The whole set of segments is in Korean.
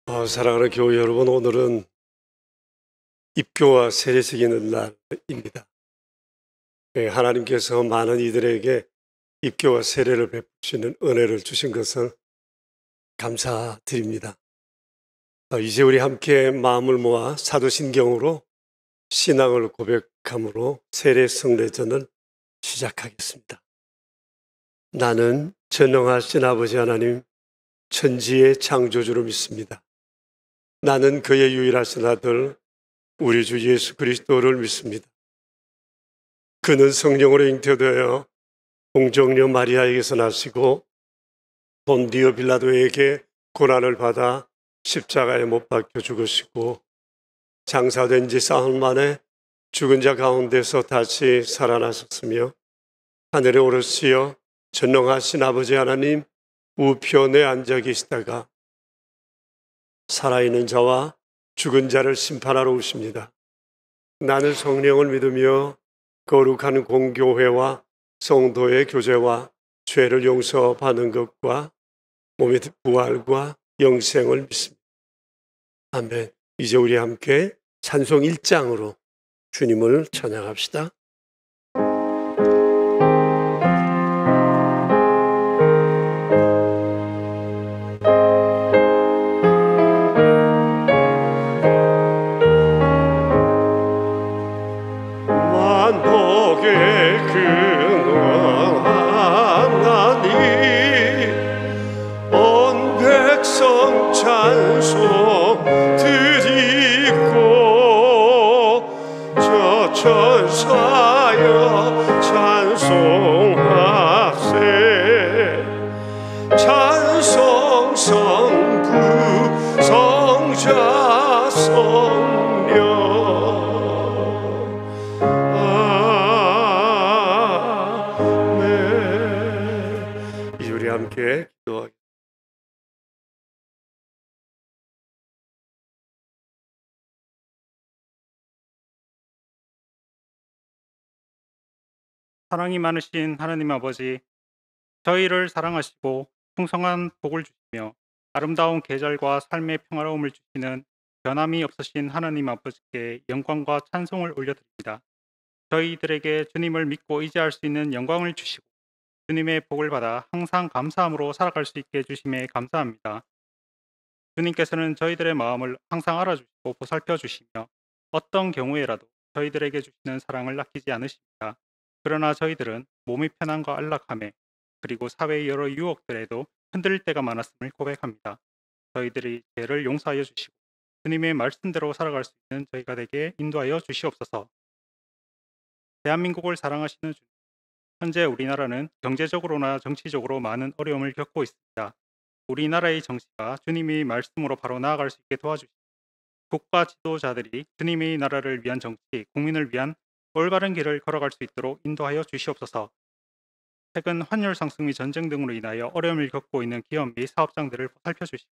사랑하는 교회 여러분, 오늘은 입교와 세례 지기는 날입니다. 하나님께서 많은 이들에게 입교와 세례를 베푸시는 은혜를 주신 것을 감사드립니다. 이제 우리 함께 마음을 모아 사도신경으로 신앙을 고백함으로 세례 성례전을 시작하겠습니다. 나는 전능하신 아버지 하나님, 천지의 창조주를 믿습니다. 나는 그의 유일하신 아들 우리 주 예수 그리스도를 믿습니다. 그는 성령으로 잉태되어 동정녀 마리아에게서 나시고 본디오 빌라도에게 고난을 받아 십자가에 못 박혀 죽으시고 장사된 지 사흘 만에 죽은 자 가운데서 다시 살아나셨으며 하늘에 오르시어 전능하신 아버지 하나님 우편에 앉아 계시다가 살아있는 자와 죽은 자를 심판하러 오십니다. 나는 성령을 믿으며 거룩한 공교회와 성도의 교제와 죄를 용서받는 것과 몸의 부활과 영생을 믿습니다. 아멘. 이제 우리 함께 찬송 1장으로 주님을 찬양합시다. 찬송 드리고 저 천사여 찬송하세. 찬송 성부 성자 성령 아멘. 이제 우리 함께 기도하겠습니다. 사랑이 많으신 하나님 아버지, 저희를 사랑하시고 풍성한 복을 주시며 아름다운 계절과 삶의 평화로움을 주시는 변함이 없으신 하나님 아버지께 영광과 찬송을 올려드립니다. 저희들에게 주님을 믿고 의지할 수 있는 영광을 주시고 주님의 복을 받아 항상 감사함으로 살아갈 수 있게 해주심에 감사합니다. 주님께서는 저희들의 마음을 항상 알아주시고 보살펴 주시며 어떤 경우에라도 저희들에게 주시는 사랑을 아끼지 않으십니다. 그러나 저희들은 몸의 편안과 안락함에 그리고 사회의 여러 유혹들에도 흔들릴 때가 많았음을 고백합니다. 저희들이 죄를 용서하여 주시고 주님의 말씀대로 살아갈 수 있는 저희가 되게 인도하여 주시옵소서. 대한민국을 사랑하시는 주님, 현재 우리나라는 경제적으로나 정치적으로 많은 어려움을 겪고 있습니다. 우리나라의 정치가 주님의 말씀으로 바로 나아갈 수 있게 도와주시고 국가 지도자들이 주님의 나라를 위한 정치, 국민을 위한 올바른 길을 걸어갈 수 있도록 인도하여 주시옵소서. 최근 환율 상승 및 전쟁 등으로 인하여 어려움을 겪고 있는 기업 및 사업장들을 살펴주시고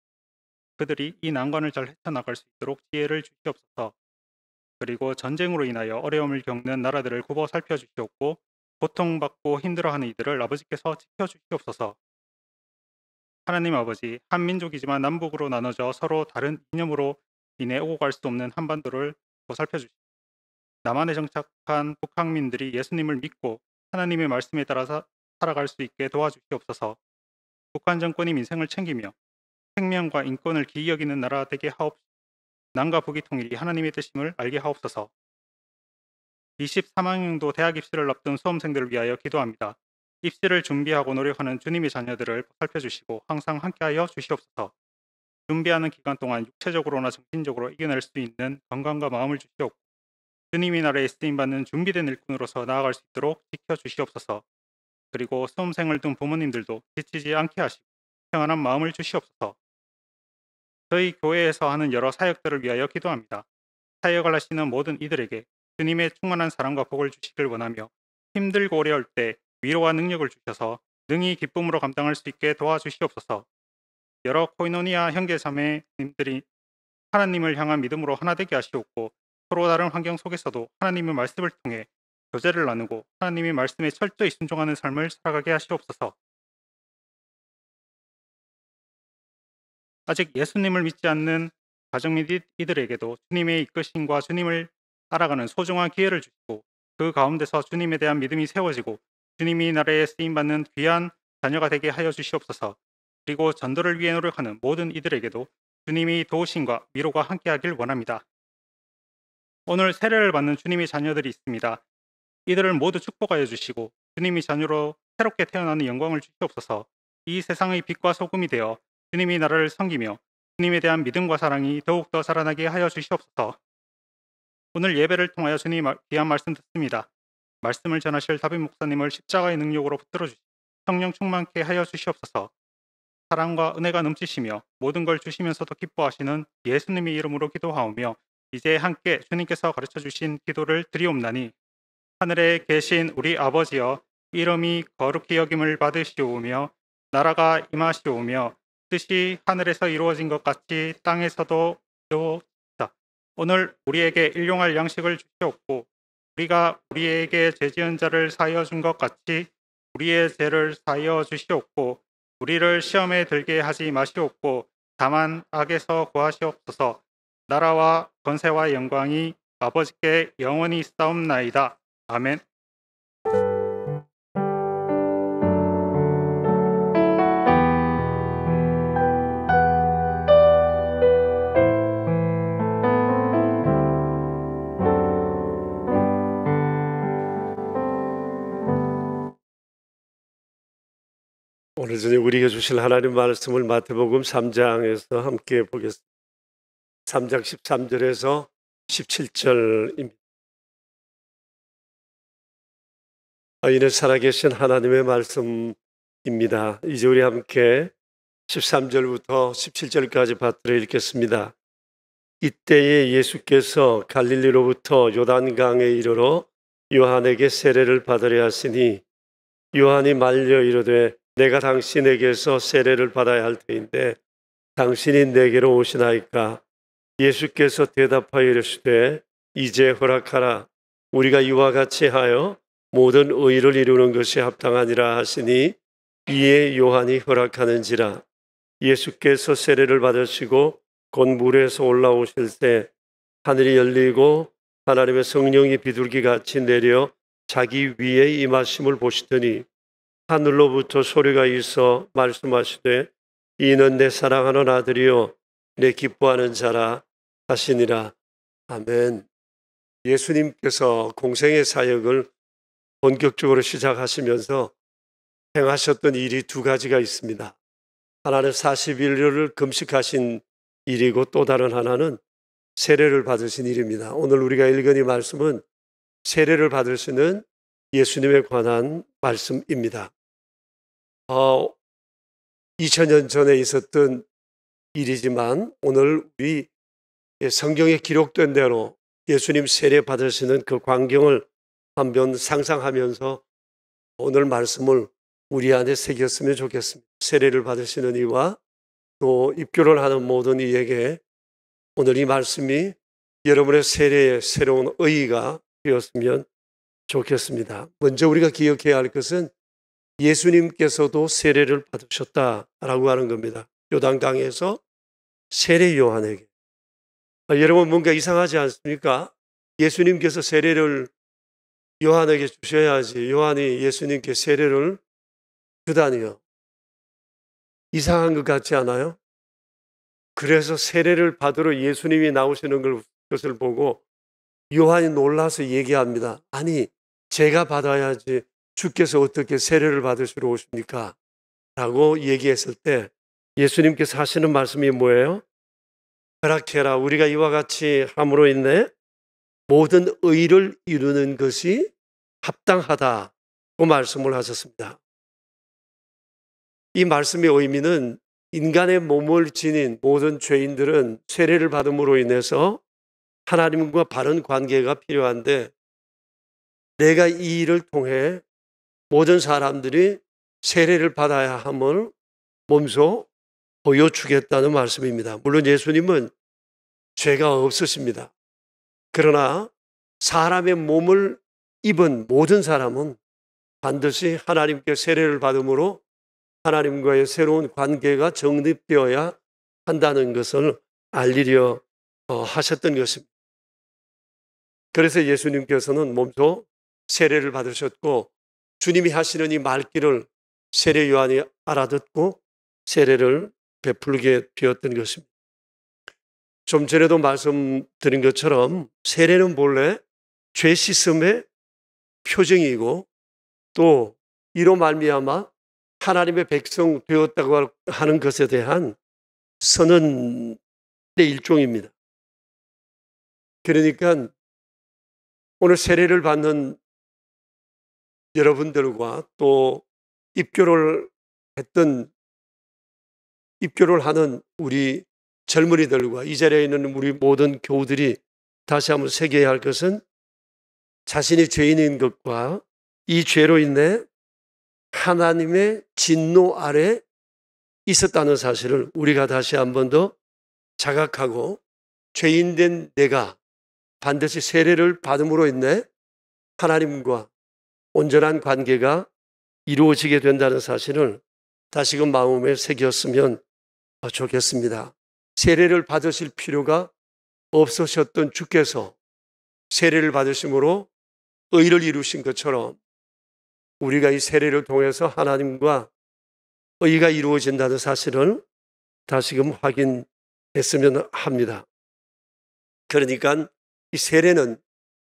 그들이 이 난관을 잘 헤쳐나갈 수 있도록 지혜를 주시옵소서. 그리고 전쟁으로 인하여 어려움을 겪는 나라들을 굽어 살펴주시옵고 고통받고 힘들어하는 이들을 아버지께서 지켜주시옵소서. 하나님 아버지, 한 민족이지만 남북으로 나눠져 서로 다른 이념으로 인해 오고 갈 수 없는 한반도를 보살펴주시고 남한에 정착한 북한민들이 예수님을 믿고 하나님의 말씀에 따라 살아갈 수 있게 도와주시옵소서. 북한 정권이 민생을 챙기며 생명과 인권을 기이 여기는 나라 되게 하옵소서. 남과 북의 통일이 하나님의 뜻임을 알게 하옵소서. 23학년도 대학 입시를 앞둔 수험생들을 위하여 기도합니다. 입시를 준비하고 노력하는 주님의 자녀들을 살펴주시고 항상 함께하여 주시옵소서. 준비하는 기간 동안 육체적으로나 정신적으로 이겨낼 수 있는 건강과 마음을 주시옵고 주님의 나라에 쓰임받는 준비된 일꾼으로서 나아갈 수 있도록 지켜주시옵소서. 그리고 수험생을 둔 부모님들도 지치지 않게 하시고 평안한 마음을 주시옵소서. 저희 교회에서 하는 여러 사역들을 위하여 기도합니다. 사역을 하시는 모든 이들에게 주님의 충만한 사랑과 복을 주시길 원하며 힘들고 어려울 때 위로와 능력을 주셔서 능히 기쁨으로 감당할 수 있게 도와주시옵소서. 여러 코이노니아 형제 자매님들이 하나님을 향한 믿음으로 하나 되게 하시옵고 서로 다른 환경 속에서도 하나님의 말씀을 통해 교제를 나누고 하나님의 말씀에 철저히 순종하는 삶을 살아가게 하시옵소서. 아직 예수님을 믿지 않는 가정 및 이들에게도 주님의 이끄심과 주님을 알아가는 소중한 기회를 주시고 그 가운데서 주님에 대한 믿음이 세워지고 주님이 나라에 쓰임받는 귀한 자녀가 되게 하여 주시옵소서. 그리고 전도를 위해 노력하는 모든 이들에게도 주님이 도우심과 위로가 함께하길 원합니다. 오늘 세례를 받는 주님의 자녀들이 있습니다. 이들을 모두 축복하여 주시고 주님이 자녀로 새롭게 태어나는 영광을 주시옵소서. 이 세상의 빛과 소금이 되어 주님의 나라를 섬기며 주님에 대한 믿음과 사랑이 더욱더 자라나게 하여 주시옵소서. 오늘 예배를 통하여 주님 귀한 말씀 듣습니다. 말씀을 전하실 다빈 목사님을 십자가의 능력으로 붙들어 주시고 성령 충만케 하여 주시옵소서. 사랑과 은혜가 넘치시며 모든 걸 주시면서도 기뻐하시는 예수님의 이름으로 기도하오며 이제 함께 주님께서 가르쳐 주신 기도를 드리옵나니 하늘에 계신 우리 아버지여 이름이 거룩히 여김을 받으시오며 나라가 임하시오며 뜻이 하늘에서 이루어진 것 같이 땅에서도 이루어지다. 오늘 우리에게 일용할 양식을 주시옵고 우리가 우리에게 죄 지은 자를 사하여 준 것 같이 우리의 죄를 사하여 주시옵고 우리를 시험에 들게 하지 마시옵고 다만 악에서 구하시옵소서. 나라와 권세와 영광이 아버지께 영원히 있사옵나이다. 아멘. 오늘 저녁 우리에게 주실 하나님 말씀을 마태복음 3장에서 함께 보겠습니다. 3장 13절에서 17절입니다. 이는 살아계신 하나님의 말씀입니다. 이제 우리 함께 13절부터 17절까지 받들어 읽겠습니다. 이때에 예수께서 갈릴리로부터 요단강에 이르러 요한에게 세례를 받으려 하시니 요한이 말려 이르되 내가 당신에게서 세례를 받아야 할 터인데 당신이 내게로 오시나이까? 예수께서 대답하여 이르시되 이제 허락하라. 우리가 이와 같이 하여 모든 의를 이루는 것이 합당하니라 하시니 이에 요한이 허락하는지라. 예수께서 세례를 받으시고 곧 물에서 올라오실 때 하늘이 열리고 하나님의 성령이 비둘기같이 내려 자기 위에 임하심을 보시더니 하늘로부터 소리가 있어 말씀하시되 이는 내 사랑하는 아들이요 내 기뻐하는 자라 하시니라. 아멘. 예수님께서 공생의 사역을 본격적으로 시작하시면서 행하셨던 일이 두 가지가 있습니다. 하나는 40일을 금식하신 일이고 또 다른 하나는 세례를 받으신 일입니다. 오늘 우리가 읽은 이 말씀은 세례를 받으시는 예수님에 관한 말씀입니다. 2000년 전에 있었던 일이지만 오늘 우리 성경에 기록된 대로 예수님 세례 받으시는 그 광경을 한번 상상하면서 오늘 말씀을 우리 안에 새겼으면 좋겠습니다. 세례를 받으시는 이와 또 입교를 하는 모든 이에게 오늘 이 말씀이 여러분의 세례의 새로운 의의가 되었으면 좋겠습니다. 먼저 우리가 기억해야 할 것은 예수님께서도 세례를 받으셨다라고 하는 겁니다. 요단강에서 세례 요한에게. 여러분 뭔가 이상하지 않습니까? 예수님께서 세례를 요한에게 주셔야지 요한이 예수님께 세례를 주다니요. 이상한 것 같지 않아요? 그래서 세례를 받으러 예수님이 나오시는 것을 보고 요한이 놀라서 얘기합니다. 아니 제가 받아야지 주께서 어떻게 세례를 받으시러 오십니까? 라고 얘기했을 때 예수님께서 하시는 말씀이 뭐예요? 허락해라. 우리가 이와 같이 함으로 인해 모든 의를 이루는 것이 합당하다고 말씀을 하셨습니다. 이 말씀의 의미는 인간의 몸을 지닌 모든 죄인들은 세례를 받음으로 인해서 하나님과 바른 관계가 필요한데 내가 이 일을 통해 모든 사람들이 세례를 받아야 함을 몸소 보여주겠다는 말씀입니다. 물론 예수님은 죄가 없으십니다. 그러나 사람의 몸을 입은 모든 사람은 반드시 하나님께 세례를 받음으로 하나님과의 새로운 관계가 정립되어야 한다는 것을 알리려 하셨던 것입니다. 그래서 예수님께서는 몸소 세례를 받으셨고 주님이 하시는 이 말귀를 세례 요한이 알아듣고 세례를 베풀게 되었던 것입니다. 좀 전에도 말씀드린 것처럼 세례는 본래 죄 씻음의 표징이고 또 이로 말미암아 하나님의 백성 되었다고 하는 것에 대한 선언의 일종입니다. 그러니까 오늘 세례를 받는 여러분들과 또 입교를 하는 우리 젊은이들과 이 자리에 있는 우리 모든 교우들이 다시 한번 새겨야 할 것은 자신이 죄인인 것과 이 죄로 인해 하나님의 진노 아래 있었다는 사실을 우리가 다시 한번 더 자각하고 죄인된 내가 반드시 세례를 받음으로 인해 하나님과 온전한 관계가 이루어지게 된다는 사실을 다시금 마음에 새겼으면 좋겠습니다. 세례를 받으실 필요가 없으셨던 주께서 세례를 받으심으로 의를 이루신 것처럼 우리가 이 세례를 통해서 하나님과 의가 이루어진다는 사실을 다시금 확인했으면 합니다. 그러니까 이 세례는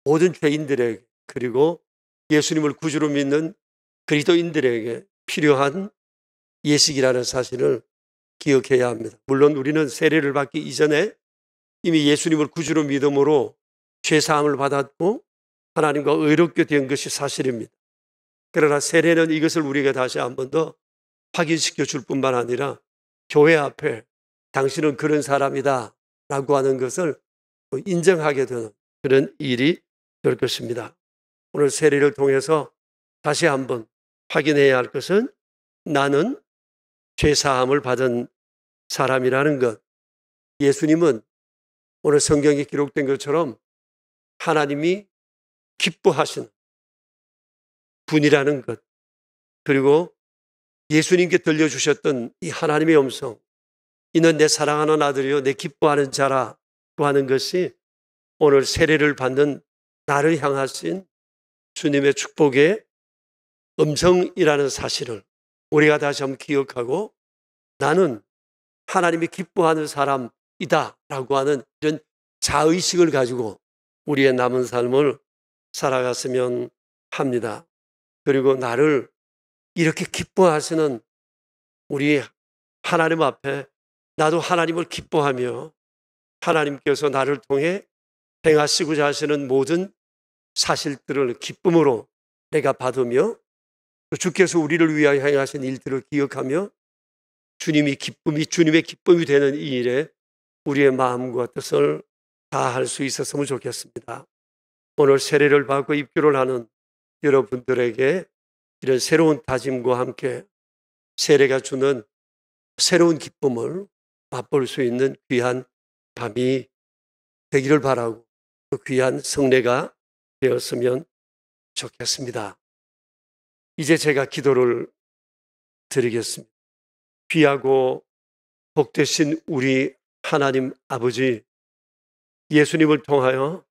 모든 죄인들에게 그리고 예수님을 구주로 믿는 그리스도인들에게 필요한 예식이라는 사실을 기억해야 합니다. 물론 우리는 세례를 받기 이전에 이미 예수님을 구주로 믿음으로 죄사함을 받았고 하나님과 의롭게 된 것이 사실입니다. 그러나 세례는 이것을 우리가 다시 한 번 더 확인시켜 줄 뿐만 아니라 교회 앞에 당신은 그런 사람이다 라고 하는 것을 인정하게 되는 그런 일이 될 것입니다. 오늘 세례를 통해서 다시 한번 확인해야 할 것은 나는 죄사함을 받은 사람이라는 것. 예수님은 오늘 성경에 기록된 것처럼 하나님이 기뻐하시는 분이라는 것, 그리고 예수님께 들려주셨던 이 하나님의 음성, 이는 내 사랑하는 아들이요 내 기뻐하는 자라고 하는 것이 오늘 세례를 받는 나를 향하신 주님의 축복의 음성이라는 사실을 우리가 다시 한번 기억하고 나는 하나님이 기뻐하는 사람이다 라고 하는 이런 자의식을 가지고 우리의 남은 삶을 살아갔으면 합니다. 그리고 나를 이렇게 기뻐하시는 우리 하나님 앞에 나도 하나님을 기뻐하며 하나님께서 나를 통해 행하시고자 하시는 모든 사실들을 기쁨으로 내가 받으며 또 주께서 우리를 위하여 행하신 일들을 기억하며 주님의 기쁨이 되는 이 일에 우리의 마음과 뜻을 다할 수 있었으면 좋겠습니다. 오늘 세례를 받고 입교를 하는 여러분들에게 이런 새로운 다짐과 함께 세례가 주는 새로운 기쁨을 맛볼 수 있는 귀한 밤이 되기를 바라고 그 귀한 성례가 되었으면 좋겠습니다. 이제 제가 기도를 드리겠습니다. 귀하고 복되신 우리 하나님 아버지, 예수님을 통하여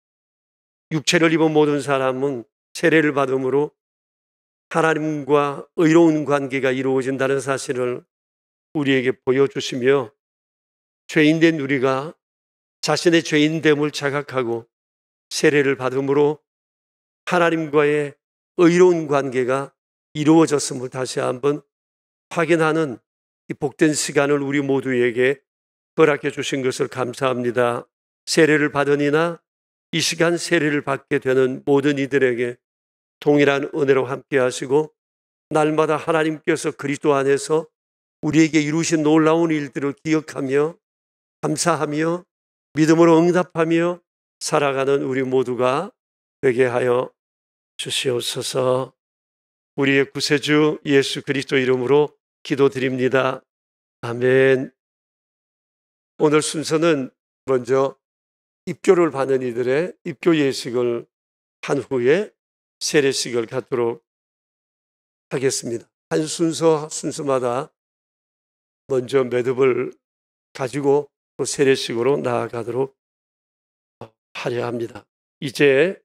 육체를 입은 모든 사람은 세례를 받음으로 하나님과 의로운 관계가 이루어진다는 사실을 우리에게 보여주시며 죄인된 우리가 자신의 죄인됨을 자각하고 세례를 받음으로 하나님과의 의로운 관계가 이루어졌음을 다시 한번 확인하는 이 복된 시간을 우리 모두에게 허락해 주신 것을 감사합니다. 세례를 받으니나 이 시간 세례를 받게 되는 모든 이들에게 동일한 은혜로 함께 하시고 날마다 하나님께서 그리스도 안에서 우리에게 이루신 놀라운 일들을 기억하며 감사하며 믿음으로 응답하며 살아가는 우리 모두가 되게 하여 주시옵소서. 우리의 구세주 예수 그리스도 이름으로 기도드립니다. 아멘. 오늘 순서는 먼저 입교를 받는 이들의 입교 예식을 한 후에 세례식을 갖도록 하겠습니다. 한 순서마다 먼저 매듭을 가지고 또 세례식으로 나아가도록 하려 합니다. 이제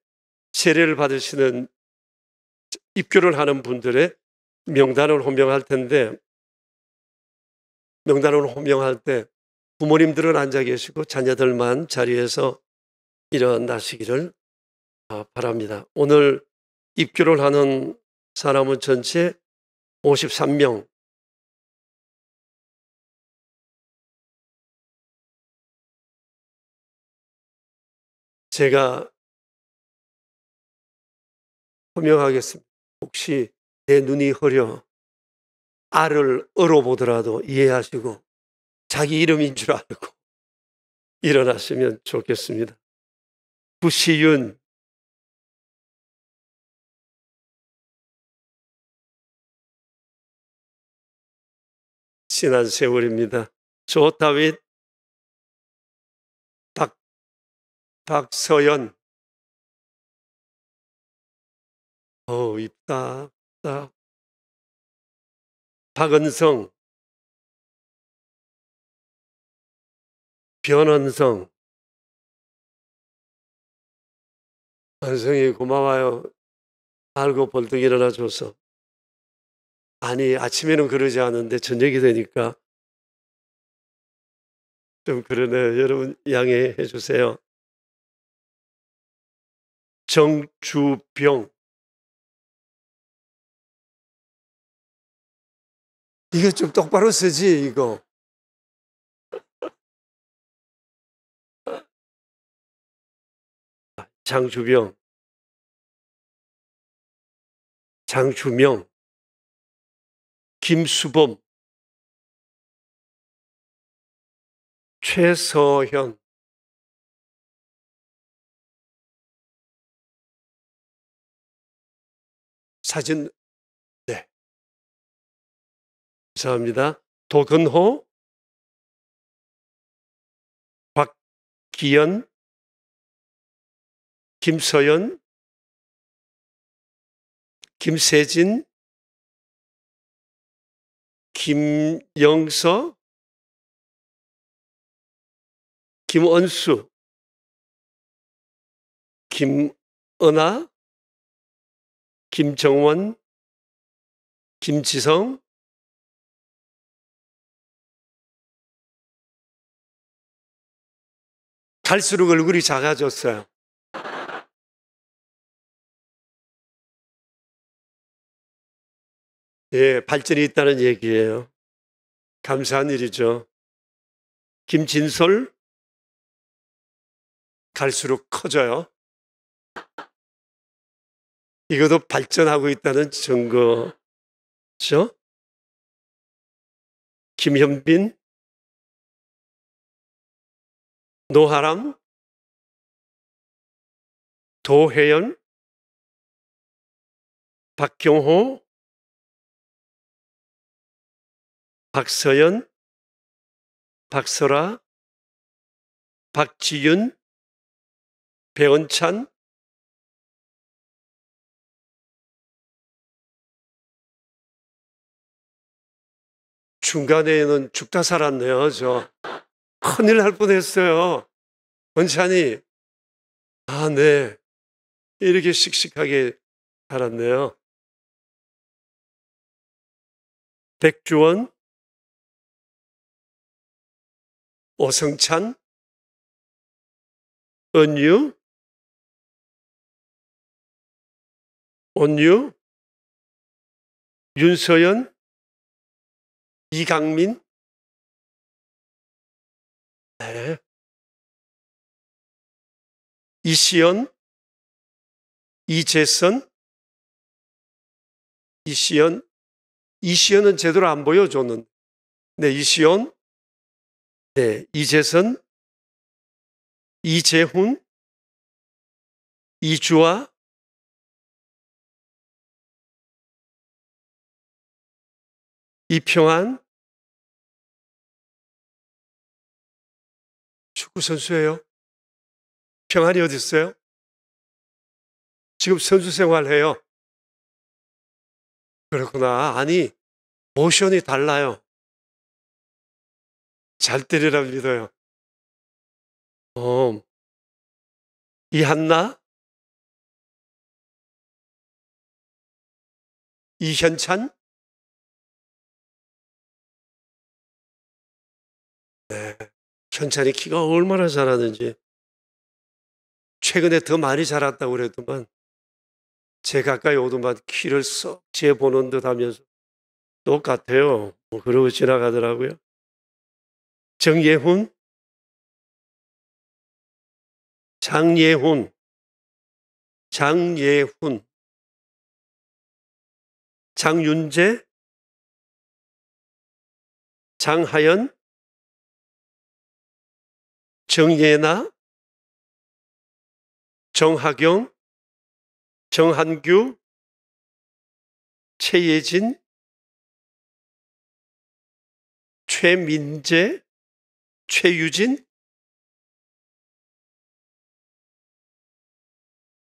세례를 받으시는 입교를 하는 분들의 명단을 호명할 텐데, 명단을 호명할 때 부모님들은 앉아 계시고 자녀들만 자리에서 일어나시기를 바랍니다. 오늘 입교를 하는 사람은 전체 53명. 제가 호명하겠습니다. 혹시 내 눈이 흐려 알을 얼어보더라도 이해하시고 자기 이름인 줄 알고 일어나시면 좋겠습니다. 부시윤, 지난 세월입니다. 조다윗, 박서연, 이쁘다. 박은성, 변원성, 원성이 고마워요. 알고 벌떡 일어나줘서. 아니, 아침에는 그러지 않은데 저녁이 되니까 좀 그러네요. 여러분 양해해 주세요. 정주병, 이거 좀 똑바로 쓰지 이거. 장주병, 장주명, 김수범, 최서현, 사진, 네, 감사합니다. 도근호, 박기현, 김서연, 김세진, 김영서, 김언수, 김은아, 김정원, 김지성, 갈수록 얼굴이 작아졌어요. 예, 발전이 있다는 얘기예요. 감사한 일이죠. 김진솔, 갈수록 커져요. 이것도 발전하고 있다는 증거죠. 김현빈, 노하람, 도혜연, 박경호, 박서연, 박설아, 박지윤, 배원찬, 중간에는 죽다 살았네요. 저 큰일 날 뻔했어요. 원찬이, 네, 이렇게 씩씩하게 살았네요. 백주원, 오성찬, 은유, 온유, 윤서연, 이강민, 네. 이시연, 이재선, 이시연은 제대로 안 보여줬는데, 네, 이시연, 네, 이재선, 이재훈, 이주아, 이평안, 축구선수예요. 평안이 어디 있어요? 지금 선수 생활해요. 그렇구나. 아니, 모션이 달라요. 잘 때리라 믿어요. 이한나, 이현찬, 네. 현찬이 키가 얼마나 자라는지 최근에 더 많이 자랐다고 그랬더만 제 가까이 오더만 키를 썩 재보는 듯 하면서 똑같아요. 뭐 그러고 지나가더라고요. 정예훈, 장예훈, 장예훈, 장윤재, 장하연, 정예나, 정하경, 정한규, 최예진, 최민재, 최유진,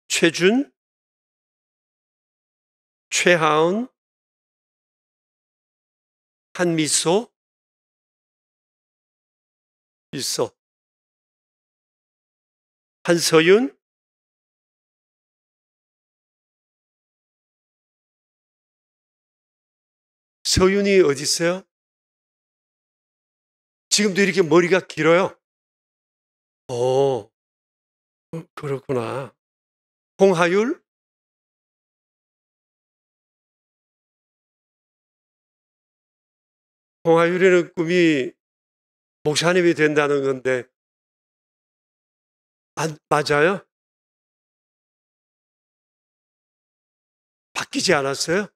최준, 최하은, 한미소 있어. 한서윤, 서윤이 어디 있어요? 지금도 이렇게 머리가 길어요. 그렇구나. 홍하율, 홍하율이는 꿈이 목사님이 된다는 건데 맞아요? 바뀌지 않았어요?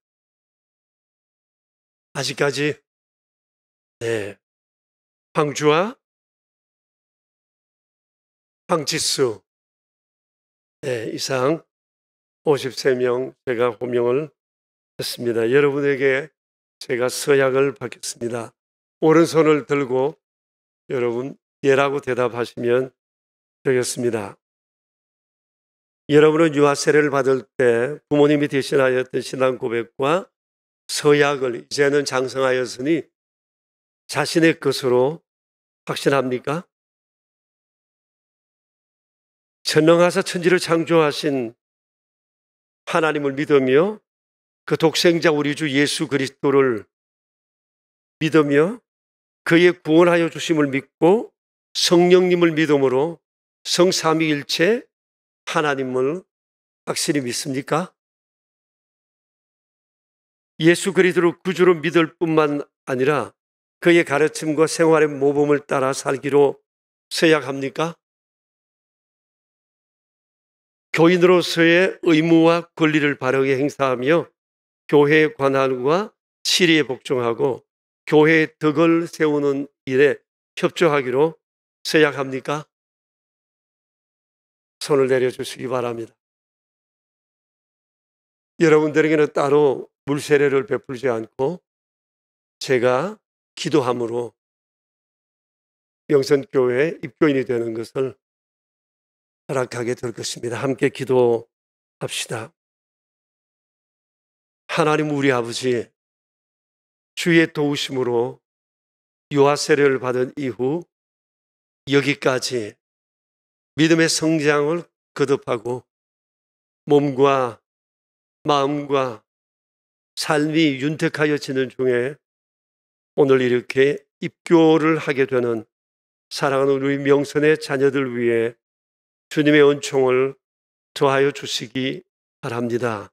아직까지? 네. 황주아, 황지수, 네, 이상 53명 제가 호명을 했습니다. 여러분에게 제가 서약을 받겠습니다. 오른손을 들고 여러분 예라고 대답하시면 되겠습니다. 여러분은 유아 세례를 받을 때 부모님이 대신하였던 신앙 고백과 서약을 이제는 장성하였으니 자신의 것으로 확신합니까? 전능하사 천지를 창조하신 하나님을 믿으며 그 독생자 우리 주 예수 그리스도를 믿으며 그의 구원하여 주심을 믿고 성령님을 믿음으로 성삼위일체 하나님을 확실히 믿습니까? 예수 그리스도를 구주로 믿을 뿐만 아니라 그의 가르침과 생활의 모범을 따라 살기로 서약합니까? 교인으로서의 의무와 권리를 바르게 행사하며 교회의 관할과 치리에 복종하고 교회의 덕을 세우는 일에 협조하기로 서약합니까? 손을 내려주시기 바랍니다. 여러분들에게는 따로 물세례를 베풀지 않고 제가 기도함으로 영선교회 입교인이 되는 것을 허락하게 될 것입니다. 함께 기도합시다. 하나님 우리 아버지, 주의 도우심으로 유아 세례를 받은 이후 여기까지 믿음의 성장을 거듭하고 몸과 마음과 삶이 윤택하여지는 중에 오늘 이렇게 입교를 하게 되는 사랑하는 우리 명선의 자녀들 위해 주님의 은총을 더하여 주시기 바랍니다.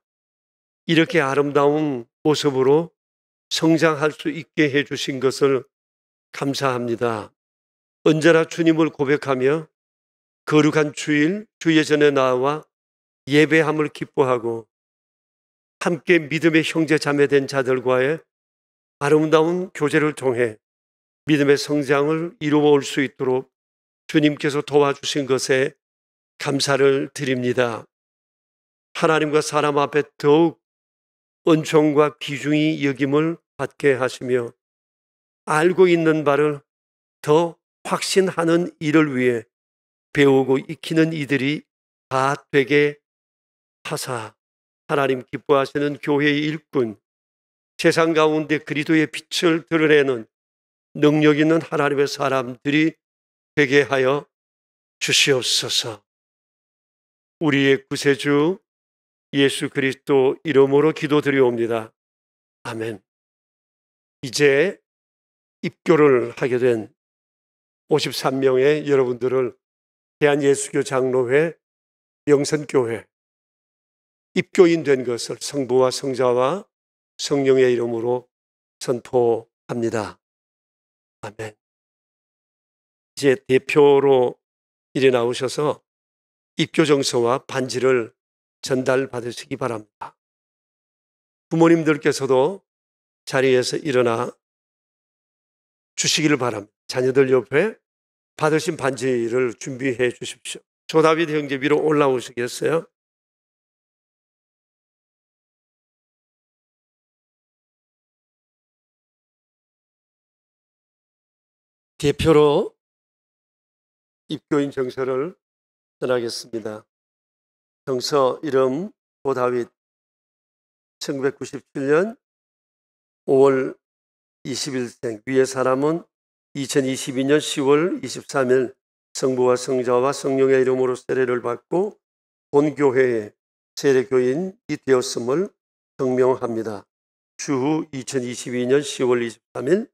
이렇게 아름다운 모습으로 성장할 수 있게 해주신 것을 감사합니다. 언제나 주님을 고백하며 거룩한 주일 주의 전에 나와 예배함을 기뻐하고 함께 믿음의 형제 자매 된 자들과의 아름다운 교제를 통해 믿음의 성장을 이루어 올 수 있도록 주님께서 도와주신 것에 감사를 드립니다. 하나님과 사람 앞에 더욱 은총과 귀중히 여김을 받게 하시며 알고 있는 바를 더 확신하는 일을 위해 배우고 익히는 이들이 다 되게 하사 하나님 기뻐하시는 교회의 일꾼, 세상 가운데 그리스도의 빛을 드러내는 능력 있는 하나님의 사람들이 되게 하여 주시옵소서. 우리의 구세주 예수 그리스도 이름으로 기도드리옵니다. 아멘. 이제 입교를 하게 된 53명의 여러분들을 대한예수교 장로회 영선교회 입교인 된 것을 성부와 성자와 성령의 이름으로 선포합니다. 아멘. 이제 대표로 일에 나오셔서 입교정서와 반지를 전달받으시기 바랍니다. 부모님들께서도 자리에서 일어나 주시기를 바랍니다. 자녀들 옆에 받으신 반지를 준비해 주십시오. 조다빗 형제 위로 올라오시겠어요? 대표로 입교인 정서를 전하겠습니다. 정서 이름 조다빗 1997년 5월 20일생 위의 사람은 2022년 10월 23일 성부와 성자와 성령의 이름으로 세례를 받고 본교회의 세례교인이 되었음을 증명합니다. 추후 2022년 10월 23일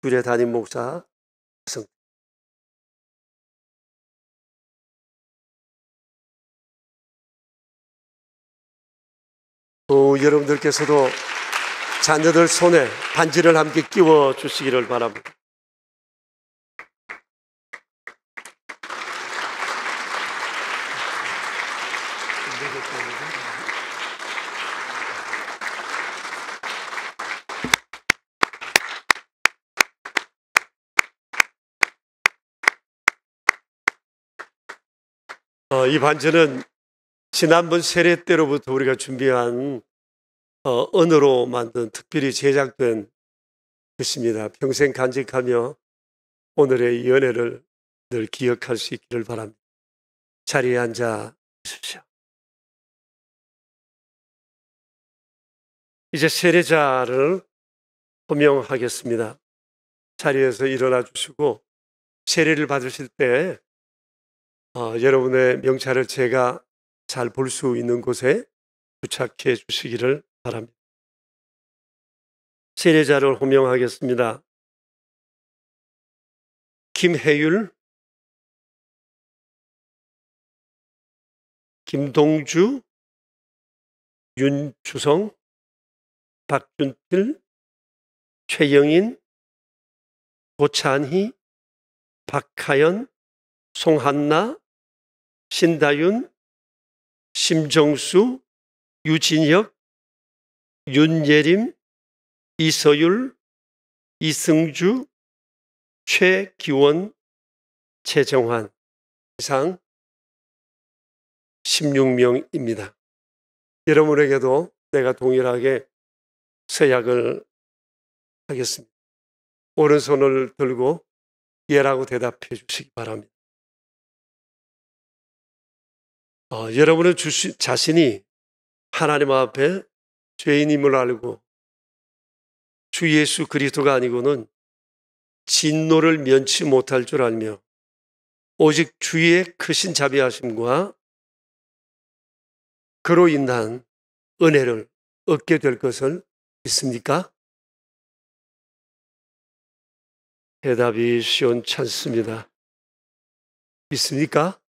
주례 담임 목사 성 여러분들께서도 자녀들 손에 반지를 함께 끼워 주시기를 바랍니다. 이 반지는 지난번 세례 때로부터 우리가 준비한 은으로 만든 특별히 제작된 것입니다. 평생 간직하며 오늘의 연애를 늘 기억할 수 있기를 바랍니다. 자리에 앉아 주십시오. 이제 세례자를 호명하겠습니다. 자리에서 일어나 주시고 세례를 받으실 때 여러분의 명찰을 제가 잘 볼 수 있는 곳에 부착해 주시기를 바랍니다. 세례자를 호명하겠습니다. 김혜율, 김동주, 윤주성, 박준필, 최영인, 고찬희, 박하연, 송한나, 신다윤, 심정수, 유진혁, 윤예림, 이서율, 이승주, 최기원, 최정환 이상 16명입니다. 여러분에게도 내가 동일하게 서약을 하겠습니다. 오른손을 들고 예라고 대답해 주시기 바랍니다. 여러분은 자신이 하나님 앞에 죄인임을 알고 주 예수 그리스도가 아니고는 진노를 면치 못할 줄 알며 오직 주의 크신 자비하심과 그로 인한 은혜를 얻게 될 것을 믿습니까? 대답이 시원찮습니다. 믿습니까?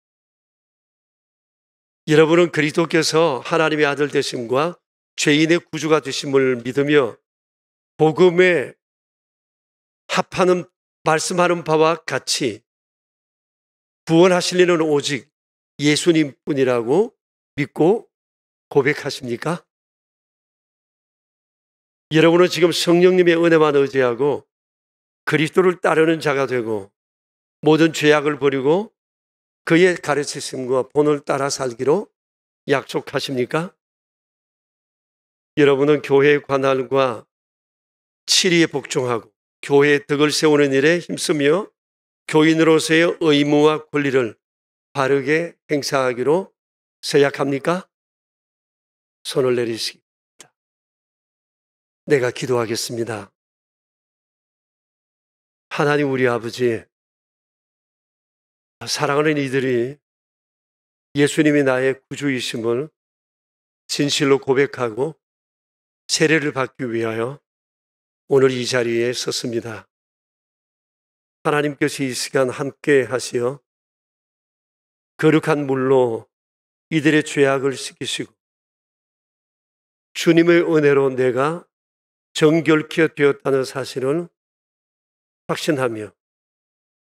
여러분은 그리스도께서 하나님의 아들 되심과 죄인의 구주가 되심을 믿으며 복음에 합하는 말씀하는 바와 같이 구원하실 이는 오직 예수님뿐이라고 믿고 고백하십니까? 여러분은 지금 성령님의 은혜만 의지하고 그리스도를 따르는 자가 되고 모든 죄악을 버리고 그의 가르치심과 본을 따라 살기로 약속하십니까? 여러분은 교회의 관할과 치리에 복종하고 교회의 덕을 세우는 일에 힘쓰며 교인으로서의 의무와 권리를 바르게 행사하기로 서약합니까? 손을 내리시기 바랍니다. 내가 기도하겠습니다. 하나님 우리 아버지, 사랑하는 이들이 예수님이 나의 구주이심을 진실로 고백하고 세례를 받기 위하여 오늘 이 자리에 섰습니다. 하나님께서 이 시간 함께 하시어 거룩한 물로 이들의 죄악을 씻기시고 주님의 은혜로 내가 정결케 되었다는 사실을 확신하며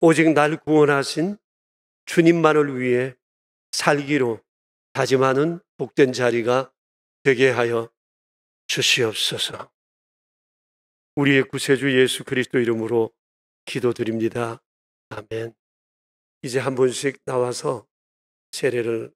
오직 날 구원하신 주님만을 위해 살기로 다짐하는 복된 자리가 되게 하여 주시옵소서. 우리의 구세주 예수 그리스도 이름으로 기도드립니다. 아멘. 이제 한 분씩 나와서 세례를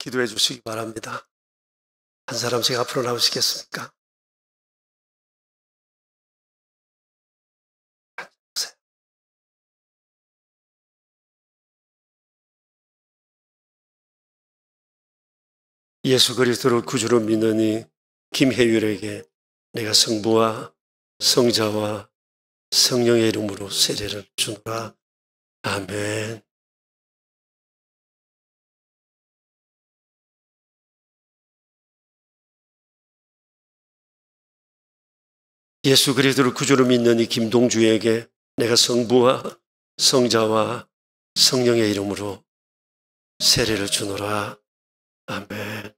기도해 주시기 바랍니다. 한 사람씩 앞으로 나오시겠습니까? 예수 그리스도를 구주로 믿느니 김혜율에게 내가 성부와 성자와 성령의 이름으로 세례를 주노라. 아멘. 예수 그리스도를 구주로 믿느니 김동주에게 내가 성부와 성자와 성령의 이름으로 세례를 주노라. 아멘.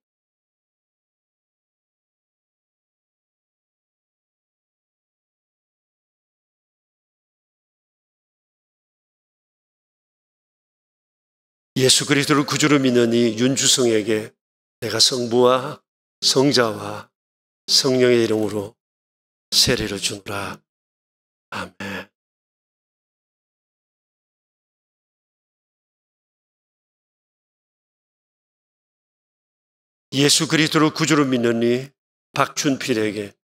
예수 그리스도를 구주로 믿느니 윤주성에게 내가 성부와 성자와 성령의 이름으로 세례를 주노라. 아멘. 예수 그리스도를 구주로 믿느니 박춘필에게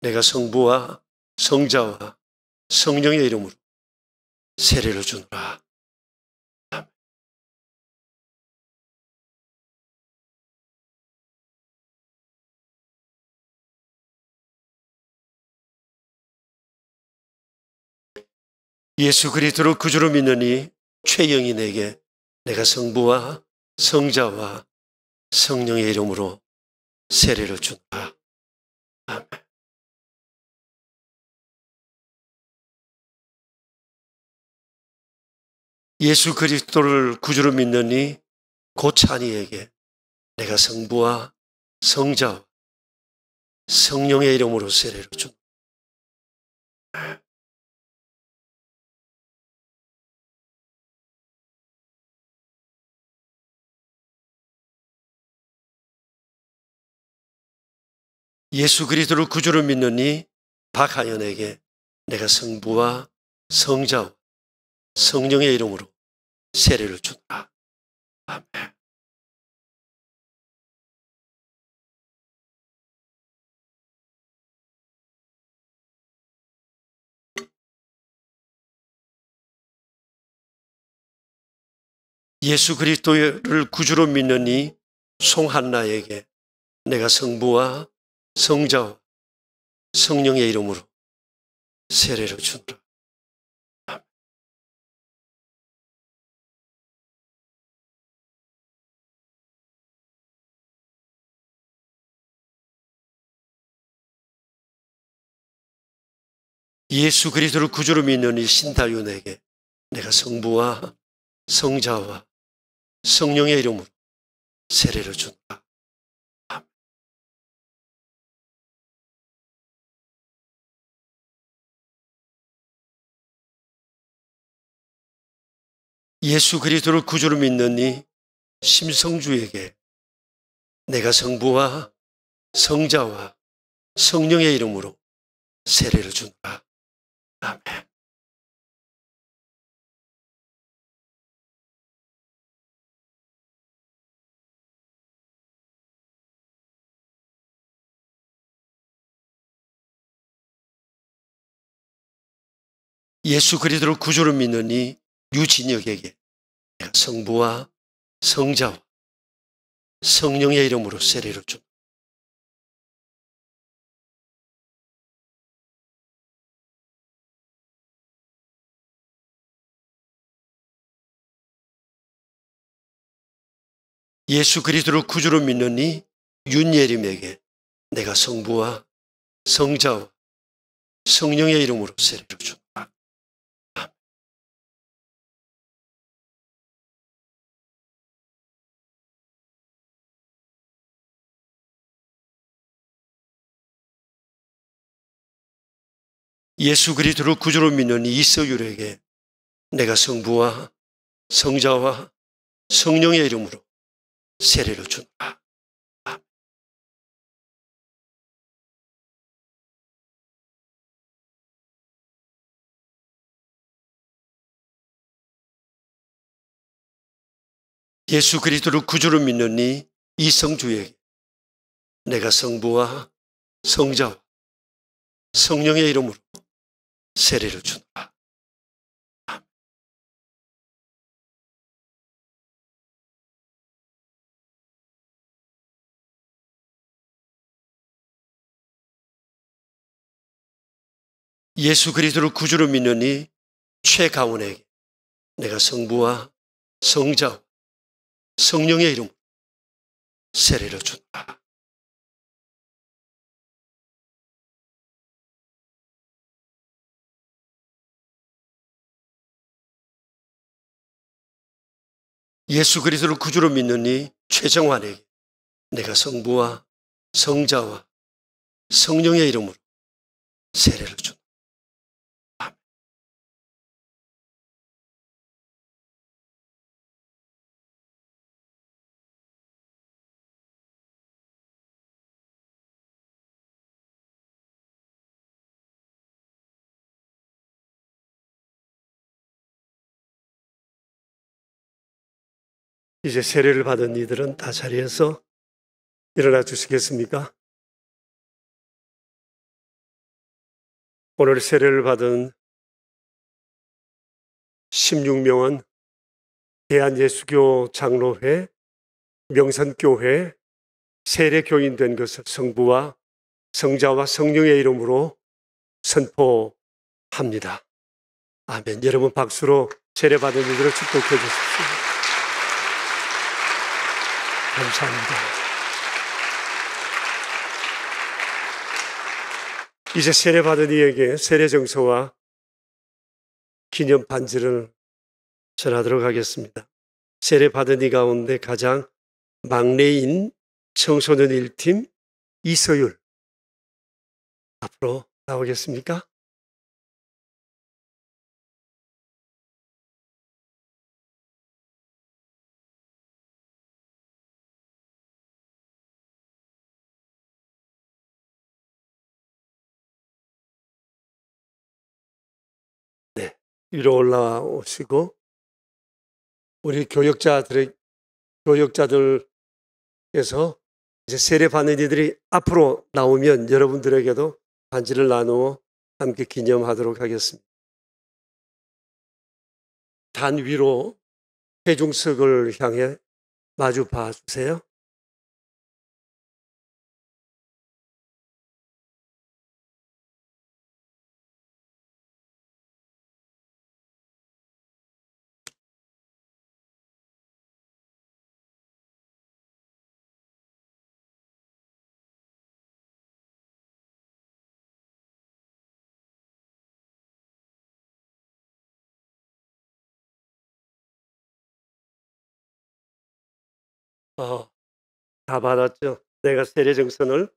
내가 성부와 성자와 성령의 이름으로 세례를 주노라. 아멘. 예수 그리스도를 구주로 믿느니 최영인에게 내가 성부와 성자와 성령의 이름으로 세례를 주노라. 아멘. 예수 그리스도를 구주로 믿느니 고찬이에게 내가 성부와 성자와 성령의 이름으로 세례를 주노라. 예수 그리스도를 구주로 믿느니 박하연에게 내가 성부와 성자와 성령의 이름으로 세례를 주노라. 아멘. 예수 그리스도를 구주로 믿느니 송한나에게 내가 성부와 성자와 성령의 이름으로 세례를 주노라. 아멘. 예수 그리스도를 구주로 믿느니 신다윤에게 내가 성부와 성자와 성령의 이름으로 세례를 주노라. 아멘. 예수 그리스도를 구주로 믿느니 심성주에게 내가 성부와 성자와 성령의 이름으로 세례를 주노라. 아멘. 예수 그리스도를 구주로 믿느니 유진혁에게 내가 성부와 성자와 성령의 이름으로 세례를 줍니다. 예수 그리스도를 구주로 믿느니 윤예림에게 내가 성부와 성자와 성령의 이름으로 세례를 줍니다. 예수 그리스도를 구주로 믿는 이서율에게 내가 성부와 성자와 성령의 이름으로 세례를 준다. 예수 그리스도를 구주로 믿는 이성주에게 내가 성부와 성자와 성령의 이름으로 세례를 준다. 예수 그리스도를 구주로 믿는 최가원에게 내가 성부와 성자와 성령의 이름으로 세례를 준다. 예수 그리스도를 구주로 믿는 최정환에게 내가 성부와 성자와 성령의 이름으로 세례를 준다. 이제 세례를 받은 이들은 다 자리에서 일어나 주시겠습니까? 오늘 세례를 받은 16명은 대한예수교 장로회, 명선교회 세례교인 된 것을 성부와 성자와 성령의 이름으로 선포합니다. 아멘. 여러분 박수로 세례받은 이들을 축복해 주십시오. 감사합니다. 이제 세례받은 이에게 세례증서와 기념 반지를 전하도록 하겠습니다. 세례받은 이 가운데 가장 막내인 청소년 1팀 이서율 앞으로 나오겠습니까? 네, 위로 올라오시고 우리 교역자들께서 이제 세례받는 이들이 앞으로 나오면 여러분들에게도 반지를 나누어 함께 기념하도록 하겠습니다. 단 위로 회중석을 향해 마주 봐주세요. 다 받았죠? 내가 세례증서를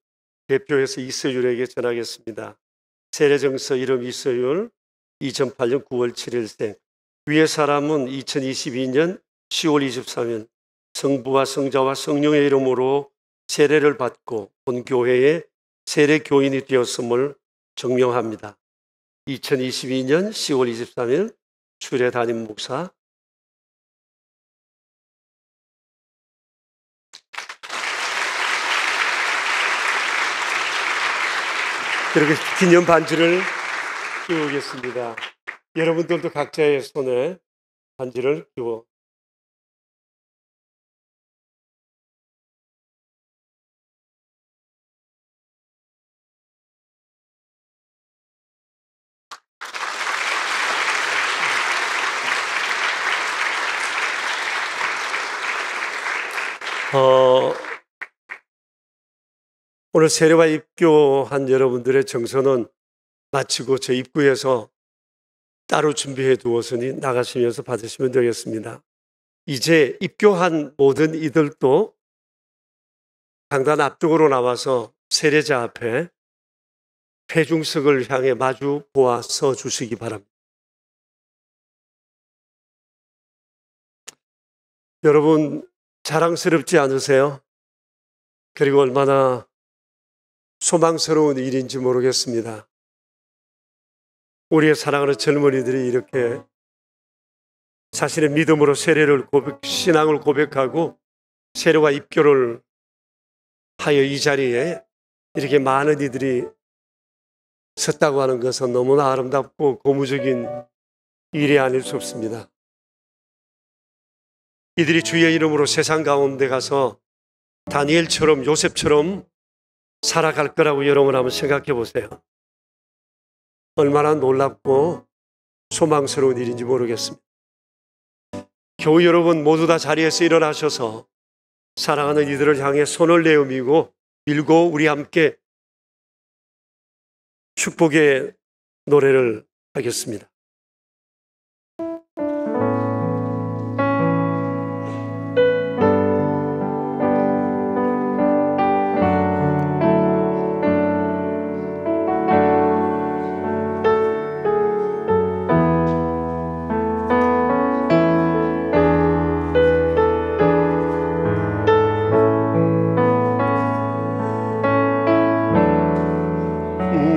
대표해서 이서율에게 전하겠습니다. 세례증서 이름 이서율, 2008년 9월 7일생. 위의 사람은 2022년 10월 23일 성부와 성자와 성령의 이름으로 세례를 받고 본 교회의 세례교인이 되었음을 증명합니다. 2022년 10월 23일 주일에 담임 목사 이렇게 기념 반지를 끼우겠습니다. 여러분들도 각자의 손에 반지를 끼워 오늘 세례와 입교한 여러분들의 정서는 마치고 저 입구에서 따로 준비해 두었으니 나가시면서 받으시면 되겠습니다. 이제 입교한 모든 이들도 강단 앞쪽으로 나와서 세례자 앞에 회중석을 향해 마주 보아 서 주시기 바랍니다. 여러분 자랑스럽지 않으세요? 그리고 얼마나 소망스러운 일인지 모르겠습니다. 우리의 사랑하는 젊은이들이 이렇게 자신의 믿음으로 신앙을 고백하고 세례와 입교를 하여 이 자리에 이렇게 많은 이들이 섰다고 하는 것은 너무나 아름답고 고무적인 일이 아닐 수 없습니다. 이들이 주의 이름으로 세상 가운데 가서 다니엘처럼 요셉처럼 살아갈 거라고 여러분 한번 생각해 보세요. 얼마나 놀랍고 소망스러운 일인지 모르겠습니다. 교우 여러분 모두 다 자리에서 일어나셔서 사랑하는 이들을 향해 손을 밀고 우리 함께 축복의 노래를 하겠습니다.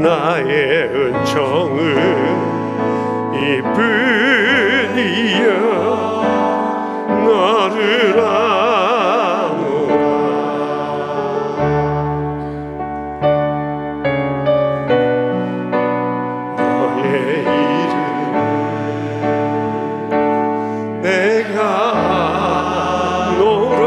나의 은총은 이뿐이여 너를 아노라. 너의 이름 내가 아노라.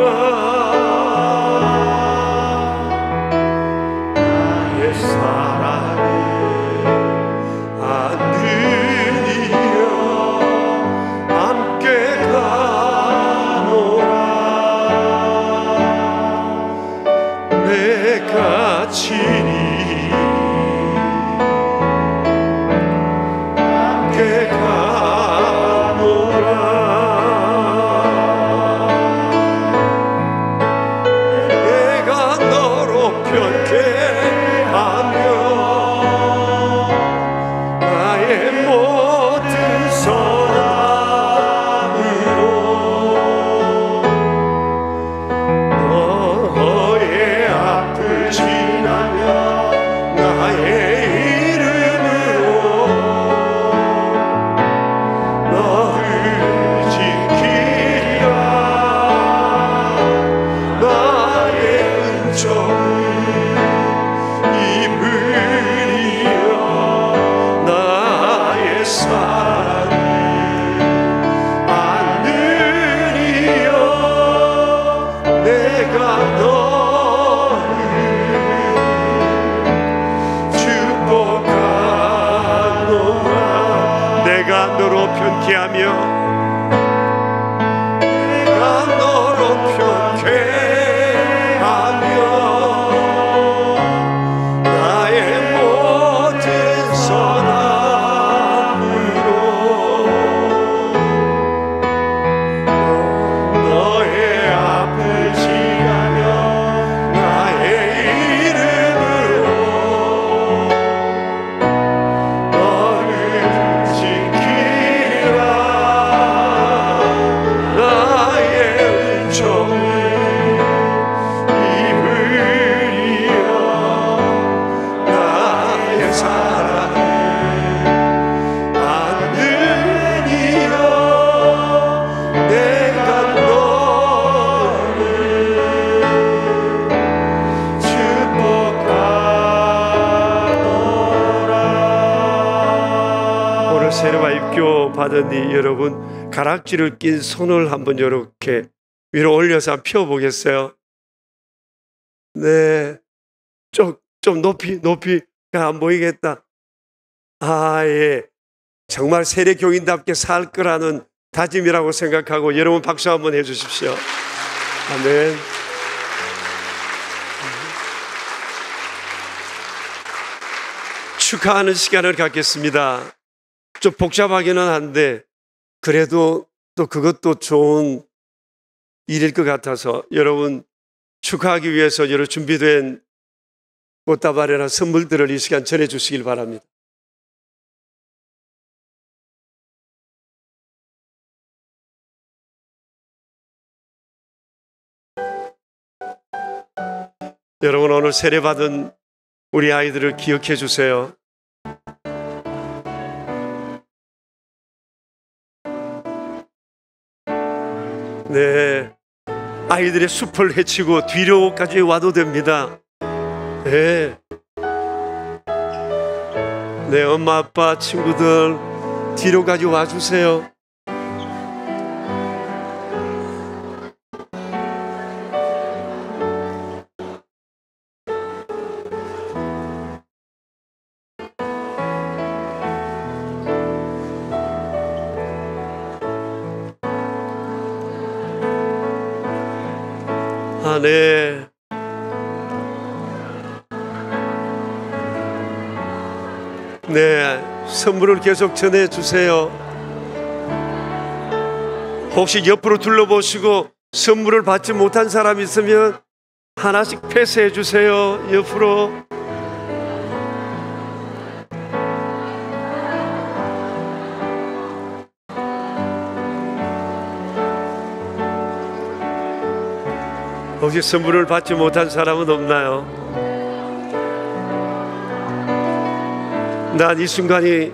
나의 사랑 너를 지키라. 받으니 여러분 가락지를 낀 손을 한번 이렇게 위로 올려서 한번 펴보겠어요? 네, 좀 높이가 안 보이겠다. 예. 정말 세례 교인답게 살 거라는 다짐이라고 생각하고 여러분 박수 한번 해주십시오. 아멘. 축하하는 시간을 갖겠습니다. 좀 복잡하기는 한데 그래도 또 그것도 좋은 일일 것 같아서 여러분 축하하기 위해서 여러 준비된 꽃다발이나 선물들을 이 시간 전해주시길 바랍니다. 여러분 오늘 세례받은 우리 아이들을 기억해 주세요. 네, 아이들의 숲을 헤치고 뒤로까지 와도 됩니다. 네, 네, 엄마 아빠 친구들 뒤로까지 와주세요. 네. 네, 선물을 계속 전해주세요. 혹시 옆으로 둘러보시고 선물을 받지 못한 사람이 있으면 하나씩 패스해 주세요. 옆으로. 혹시 선물을 받지 못한 사람은 없나요? 난 이 순간이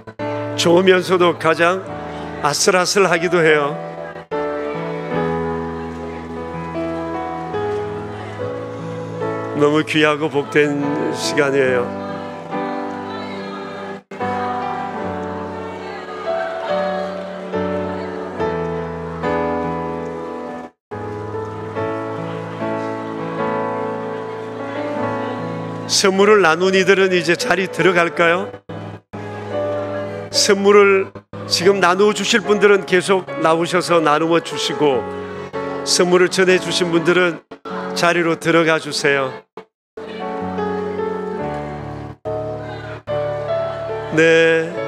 좋으면서도 가장 아슬아슬하기도 해요. 너무 귀하고 복된 시간이에요. 선물을 나눈 이들은 이제 자리 들어갈까요? 선물을 지금 나누어 주실 분들은 계속 나오셔서 나누어 주시고 선물을 전해 주신 분들은 자리로 들어가 주세요. 네.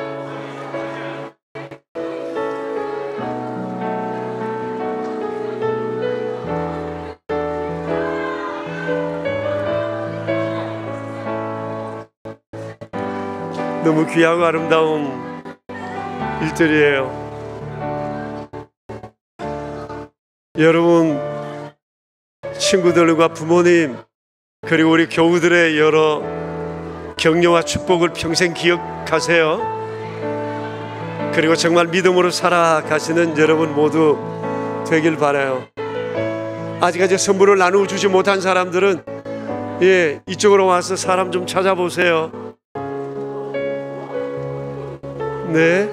너무 귀하고 아름다운 일들이에요. 여러분 친구들과 부모님 그리고 우리 교우들의 여러 격려와 축복을 평생 기억하세요. 그리고 정말 믿음으로 살아가시는 여러분 모두 되길 바라요. 아직까지 선물을 나누어 주지 못한 사람들은 이쪽으로 와서 사람 좀 찾아보세요. 네.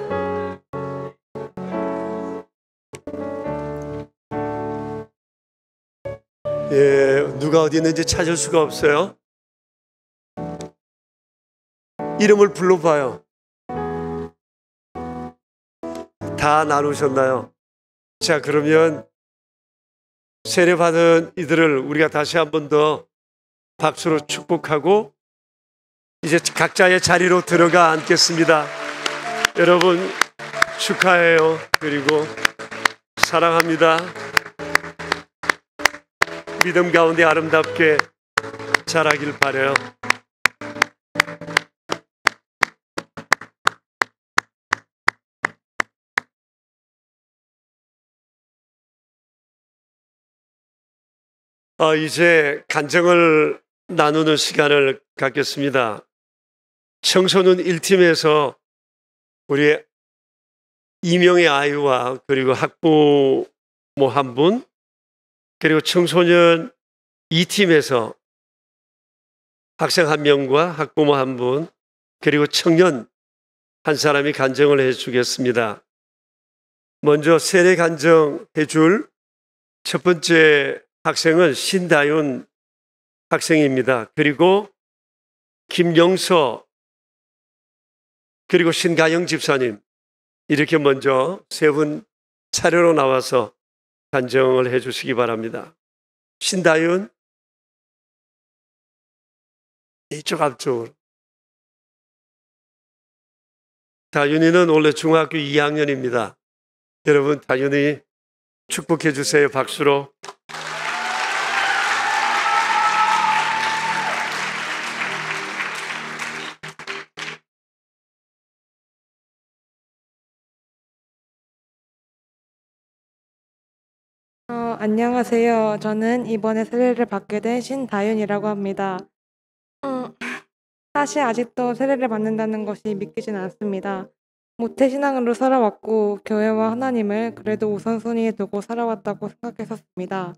누가 어디 있는지 찾을 수가 없어요. 이름을 불러봐요. 다 나누셨나요? 자, 그러면 세례받은 이들을 우리가 다시 한 번 더 박수로 축복하고 이제 각자의 자리로 들어가 앉겠습니다. 여러분 축하해요. 그리고 사랑합니다. 믿음 가운데 아름답게 자라길 바라요. 이제 간증을 나누는 시간을 갖겠습니다. 청소년 1팀에서 우리 2명의 아이와 그리고 학부모 한 분, 그리고 청소년 2팀에서 학생 1명과 학부모 1분, 그리고 청년 1사람이 간증을 해 주겠습니다. 먼저 세례 간증해 줄 첫 번째 학생은 신다윤 학생입니다. 그리고 김영서 그리고 신가영 집사님 이렇게 먼저 세 분 차례로 나와서 간증을 해 주시기 바랍니다. 신다윤 이쪽 앞쪽으로. 다윤이는 원래 중학교 2학년입니다. 여러분 다윤이 축복해 주세요. 박수로. 안녕하세요. 저는 이번에 세례를 받게 된 신다윤이라고 합니다. 사실 아직도 세례를 받는다는 것이 믿기진 않습니다. 모태신앙으로 살아왔고 교회와 하나님을 그래도 우선순위에 두고 살아왔다고 생각했었습니다.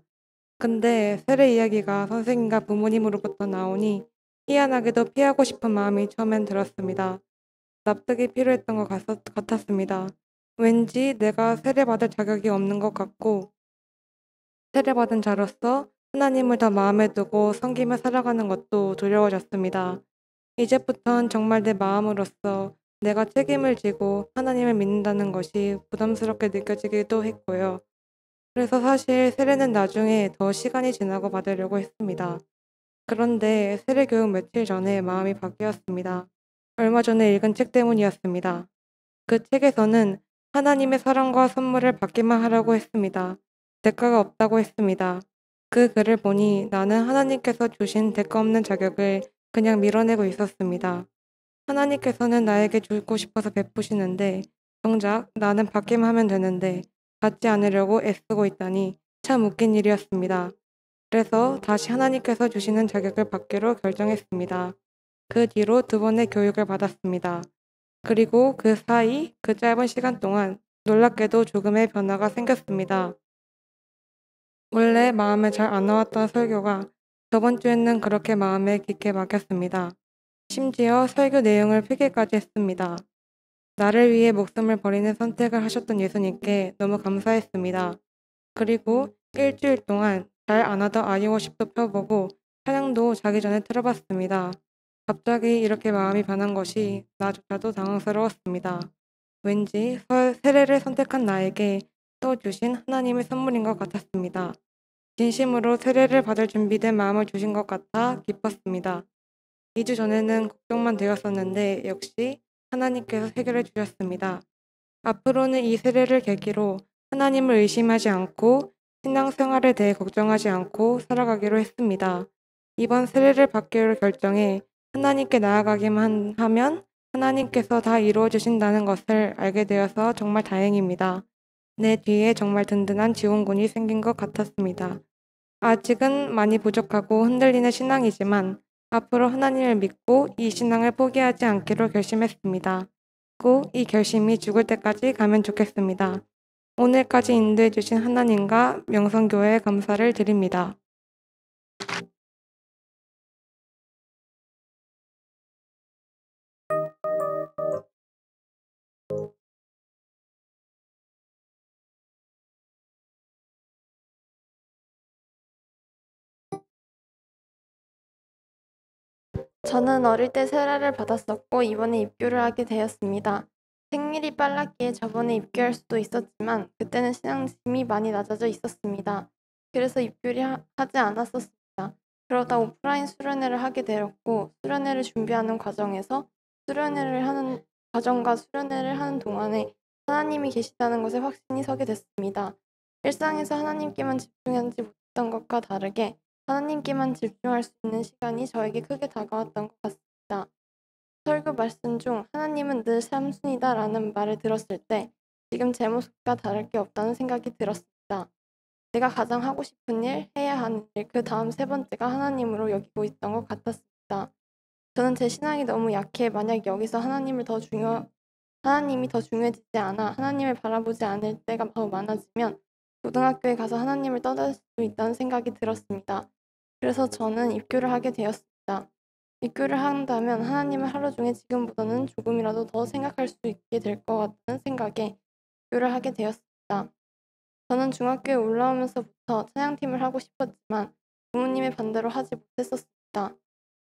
근데 세례 이야기가 선생님과 부모님으로부터 나오니 희한하게도 피하고 싶은 마음이 처음엔 들었습니다. 납득이 필요했던 것 같았습니다. 왠지 내가 세례받을 자격이 없는 것 같고 세례받은 자로서 하나님을 더 마음에 두고 섬기며 살아가는 것도 두려워졌습니다. 이제부턴 정말 내 마음으로서 내가 책임을 지고 하나님을 믿는다는 것이 부담스럽게 느껴지기도 했고요. 그래서 사실 세례는 나중에 더 시간이 지나고 받으려고 했습니다. 그런데 세례 교육 며칠 전에 마음이 바뀌었습니다. 얼마 전에 읽은 책 때문이었습니다. 그 책에서는 하나님의 사랑과 선물을 받기만 하라고 했습니다. 대가가 없다고 했습니다. 그 글을 보니 나는 하나님께서 주신 대가 없는 자격을 그냥 밀어내고 있었습니다. 하나님께서는 나에게 주고 싶어서 베푸시는데 정작 나는 받기만 하면 되는데 받지 않으려고 애쓰고 있다니 참 웃긴 일이었습니다. 그래서 다시 하나님께서 주시는 자격을 받기로 결정했습니다. 그 뒤로 2번의 교육을 받았습니다. 그리고 그 사이 그 짧은 시간 동안 놀랍게도 조금의 변화가 생겼습니다. 원래 마음에 잘 안 와왔던 설교가 저번 주에는 그렇게 마음에 깊게 박혔습니다. 심지어 설교 내용을 필기까지 했습니다. 나를 위해 목숨을 버리는 선택을 하셨던 예수님께 너무 감사했습니다. 그리고 일주일 동안 잘 안 하던 아이워십도 펴보고 찬양도 자기 전에 틀어봤습니다. 갑자기 이렇게 마음이 변한 것이 나조차도 당황스러웠습니다. 왠지 세례를 선택한 나에게 또 주신 하나님의 선물인 것 같았습니다. 진심으로 세례를 받을 준비된 마음을 주신 것 같아 기뻤습니다. 2주 전에는 걱정만 되었었는데 역시 하나님께서 해결해 주셨습니다. 앞으로는 이 세례를 계기로 하나님을 의심하지 않고 신앙생활에 대해 걱정하지 않고 살아가기로 했습니다. 이번 세례를 받기로 결정해 하나님께 나아가기만 하면 하나님께서 다 이루어 주신다는 것을 알게 되어서 정말 다행입니다. 내 뒤에 정말 든든한 지원군이 생긴 것 같았습니다. 아직은 많이 부족하고 흔들리는 신앙이지만 앞으로 하나님을 믿고 이 신앙을 포기하지 않기로 결심했습니다. 꼭 이 결심이 죽을 때까지 가면 좋겠습니다. 오늘까지 인도해 주신 하나님과 명성교회에 감사를 드립니다. 저는 어릴 때 세례를 받았었고 이번에 입교를 하게 되었습니다. 생일이 빨랐기에 저번에 입교할 수도 있었지만 그때는 신앙심이 많이 낮아져 있었습니다. 그래서 입교를 하지 않았었습니다. 그러다 오프라인 수련회를 하게 되었고 수련회를 준비하는 과정에서 수련회를 하는 과정과 수련회를 하는 동안에 하나님이 계시다는 것에 확신이 서게 됐습니다. 일상에서 하나님께만 집중하지 못했던 것과 다르게 하나님께만 집중할 수 있는 시간이 저에게 크게 다가왔던 것 같습니다. 설교 말씀 중 하나님은 늘 삼순이다 라는 말을 들었을 때 지금 제 모습과 다를 게 없다는 생각이 들었습니다. 내가 가장 하고 싶은 일, 해야 하는 일, 그 다음 3번째가 하나님으로 여기고 있던 것 같았습니다. 저는 제 신앙이 너무 약해 만약 여기서 하나님이 더 중요해지지 않아 하나님을 바라보지 않을 때가 더 많아지면 고등학교에 가서 하나님을 떠날 수도 있다는 생각이 들었습니다. 그래서 저는 입교를 하게 되었습니다. 입교를 한다면 하나님을 하루 종일 지금보다는 조금이라도 더 생각할 수 있게 될 것 같다는 생각에 입교를 하게 되었습니다. 있었습니다. 저는 중학교에 올라오면서부터 찬양팀을 하고 싶었지만 부모님의 반대로 하지 못했었습니다.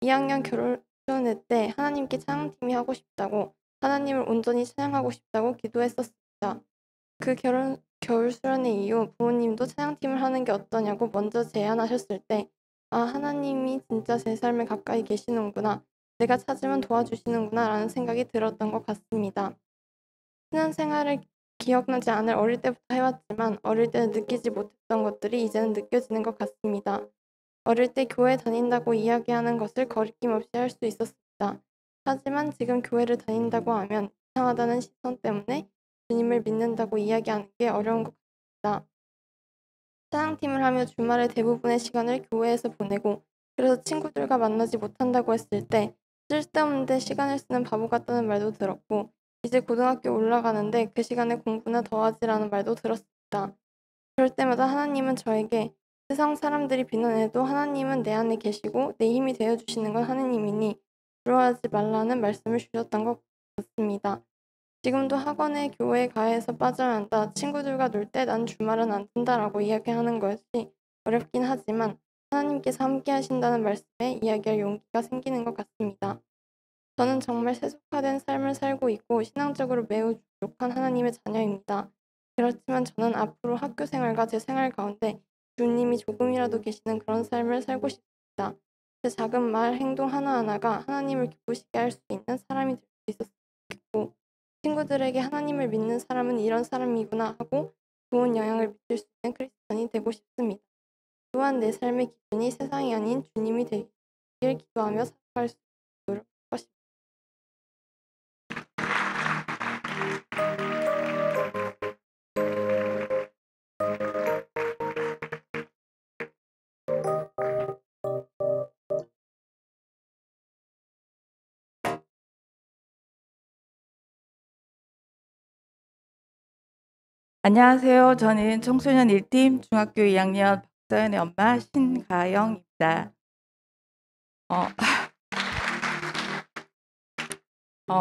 2학년 결혼회 때 하나님께 찬양팀이 하고 싶다고, 하나님을 온전히 찬양하고 싶다고 기도했었습니다. 그 겨울 수련회 이후 부모님도 찬양팀을 하는 게 어떠냐고 먼저 제안하셨을 때, 아, 하나님이 진짜 제 삶에 가까이 계시는구나, 내가 찾으면 도와주시는구나 라는 생각이 들었던 것 같습니다. 신앙생활을 기억나지 않을 어릴 때부터 해왔지만 어릴 때는 느끼지 못했던 것들이 이제는 느껴지는 것 같습니다. 어릴 때 교회 다닌다고 이야기하는 것을 거리낌 없이 할 수 있었습니다. 하지만 지금 교회를 다닌다고 하면 이상하다는 시선 때문에 주님을 믿는다고 이야기하는 게 어려운 것 같습니다. 찬양팀을 하며 주말의 대부분의 시간을 교회에서 보내고, 그래서 친구들과 만나지 못한다고 했을 때 쓸데없는데 시간을 쓰는 바보 같다는 말도 들었고, 이제 고등학교 올라가는데 그 시간에 공부나 더 하지라는 말도 들었습니다. 그럴 때마다 하나님은 저에게 세상 사람들이 비난해도 하나님은 내 안에 계시고 내 힘이 되어주시는 건 하나님이니 두려워하지 말라는 말씀을 주셨던 것 같습니다. 지금도 학원에 교회에 가해서 빠져야 한다, 친구들과 놀 때 난 주말은 안 든다라고 이야기하는 것이 어렵긴 하지만 하나님께서 함께 하신다는 말씀에 이야기할 용기가 생기는 것 같습니다. 저는 정말 세속화된 삶을 살고 있고 신앙적으로 매우 부족한 하나님의 자녀입니다. 그렇지만 저는 앞으로 학교 생활과 제 생활 가운데 주님이 조금이라도 계시는 그런 삶을 살고 싶습니다. 제 작은 말, 행동 하나하나가 하나님을 기쁘시게 할 수 있는 사람이 될 수 있었으면 좋겠고, 친구들에게 하나님을 믿는 사람은 이런 사람이구나 하고 좋은 영향을 미칠 수 있는 크리스천이 되고 싶습니다. 또한 내 삶의 기준이 세상이 아닌 주님이 되길 기도하며 살아갈 수 있도록 노력할 것입니다. 안녕하세요. 저는 청소년 1팀 중학교 2학년 박서연의 엄마 신가영입니다.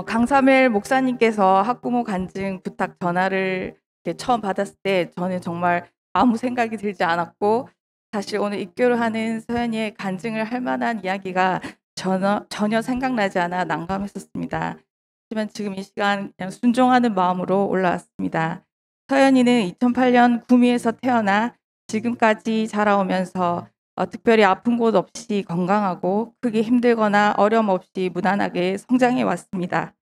강사멜 목사님께서 학부모 간증 부탁 전화를 처음 받았을 때 저는 정말 아무 생각이 들지 않았고, 사실 오늘 입교를 하는 서연이의 간증을 할 만한 이야기가 전혀 생각나지 않아 난감했었습니다. 하지만 지금 이 시간 그냥 순종하는 마음으로 올라왔습니다. 서연이는 2008년 구미에서 태어나 지금까지 자라오면서 특별히 아픈 곳 없이 건강하고 크게 힘들거나 어려움 없이 무난하게 성장해 왔습니다.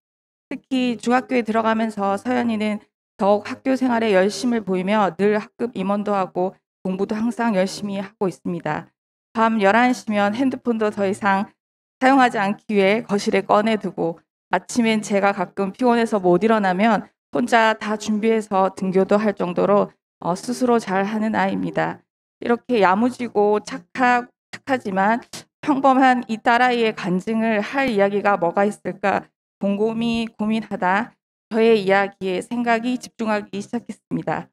특히 중학교에 들어가면서 서연이는 더욱 학교 생활에 열심을 보이며 늘 학급 임원도 하고 공부도 항상 열심히 하고 있습니다. 밤 11시면 핸드폰도 더 이상 사용하지 않기 위해 거실에 꺼내두고, 아침엔 제가 가끔 피곤해서 못 일어나면 혼자 다 준비해서 등교도 할 정도로 스스로 잘하는 아이입니다. 이렇게 야무지고 착하지만 평범한 이 딸아이의 간증을 할 이야기가 뭐가 있을까 곰곰이 고민하다 저의 이야기에 생각이 집중하기 시작했습니다.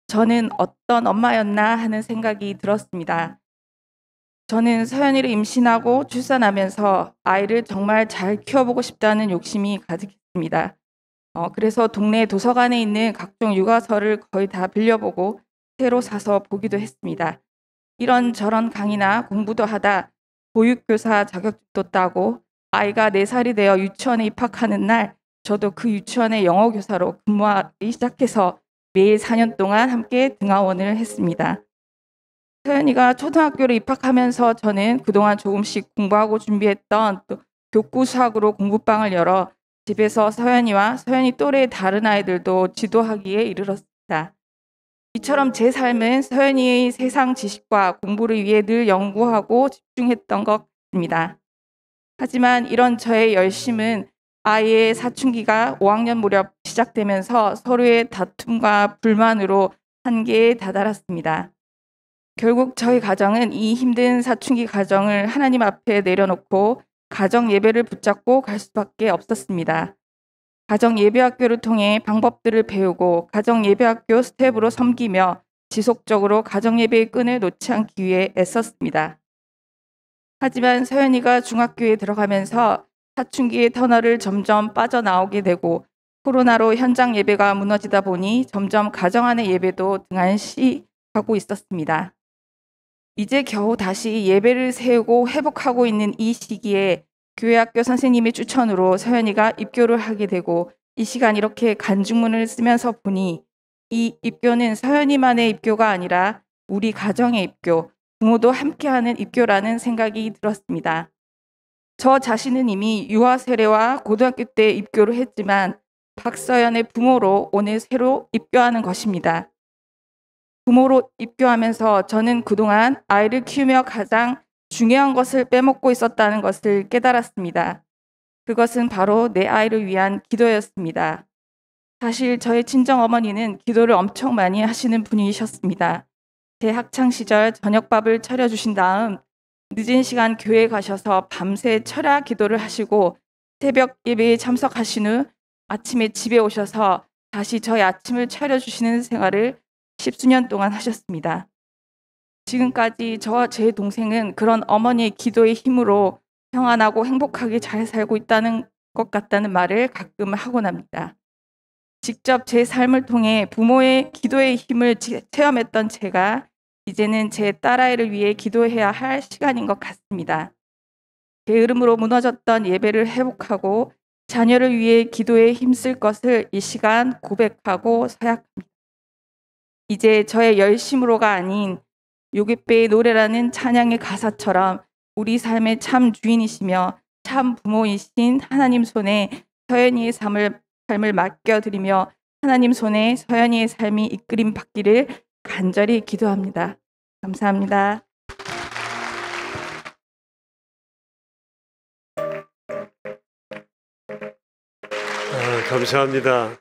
저는 어떤 엄마였나 하는 생각이 들었습니다. 저는 서연이를 임신하고 출산하면서 아이를 정말 잘 키워보고 싶다는 욕심이 가득했습니다. 그래서 동네 도서관에 있는 각종 육아서를 거의 다 빌려보고 새로 사서 보기도 했습니다. 이런저런 강의나 공부도 하다 보육교사 자격증도 따고, 아이가 4살이 되어 유치원에 입학하는 날 저도 그 유치원의 영어교사로 근무하기 시작해서 매일 4년 동안 함께 등하원을 했습니다. 서연이가 초등학교로 입학하면서 저는 그동안 조금씩 공부하고 준비했던 또 교구 수학으로 공부방을 열어 집에서 서연이와 서연이 또래의 다른 아이들도 지도하기에 이르렀습니다. 이처럼 제 삶은 서연이의 세상 지식과 공부를 위해 늘 연구하고 집중했던 것 같습니다. 하지만 이런 저의 열심은 아이의 사춘기가 5학년 무렵 시작되면서 서로의 다툼과 불만으로 한계에 다다랐습니다. 결국 저희 가정은 이 힘든 사춘기 가정을 하나님 앞에 내려놓고 가정 예배를 붙잡고 갈 수밖에 없었습니다. 가정 예배학교를 통해 방법들을 배우고 가정 예배학교 스텝으로 섬기며 지속적으로 가정 예배의 끈을 놓지 않기 위해 애썼습니다. 하지만 서연이가 중학교에 들어가면서 사춘기의 터널을 점점 빠져나오게 되고 코로나로 현장 예배가 무너지다 보니 점점 가정 안의 예배도 등한시하고 있었습니다. 이제 겨우 다시 예배를 세우고 회복하고 있는 이 시기에 교회학교 선생님의 추천으로 서연이가 입교를 하게 되고 이 시간 이렇게 간증문을 쓰면서 보니 이 입교는 서연이만의 입교가 아니라 우리 가정의 입교, 부모도 함께하는 입교라는 생각이 들었습니다. 저 자신은 이미 유아 세례와 고등학교 때 입교를 했지만 박서연의 부모로 오늘 새로 입교하는 것입니다. 부모로 입교하면서 저는 그동안 아이를 키우며 가장 중요한 것을 빼먹고 있었다는 것을 깨달았습니다. 그것은 바로 내 아이를 위한 기도였습니다. 사실 저의 친정어머니는 기도를 엄청 많이 하시는 분이셨습니다. 제 학창시절 저녁밥을 차려주신 다음 늦은 시간 교회에 가셔서 밤새 철야 기도를 하시고 새벽 예배에 참석하신 후 아침에 집에 오셔서 다시 저희 아침을 차려주시는 생활을 10수년 동안 하셨습니다. 지금까지 저와 제 동생은 그런 어머니의 기도의 힘으로 평안하고 행복하게 잘 살고 있다는 것 같다는 말을 가끔 하곤 합니다. 직접 제 삶을 통해 부모의 기도의 힘을 체험했던 제가 이제는 제 딸아이를 위해 기도해야 할 시간인 것 같습니다. 게으름으로 무너졌던 예배를 회복하고 자녀를 위해 기도에 힘쓸 것을 이 시간 고백하고 서약합니다. 이제 저의 열심으로가 아닌 요괴배의 노래라는 찬양의 가사처럼 우리 삶의 참 주인이시며 참 부모이신 하나님 손에 서연이의 삶을 맡겨드리며 하나님 손에 서연이의 삶이 이끌림 받기를 간절히 기도합니다. 감사합니다. 감사합니다.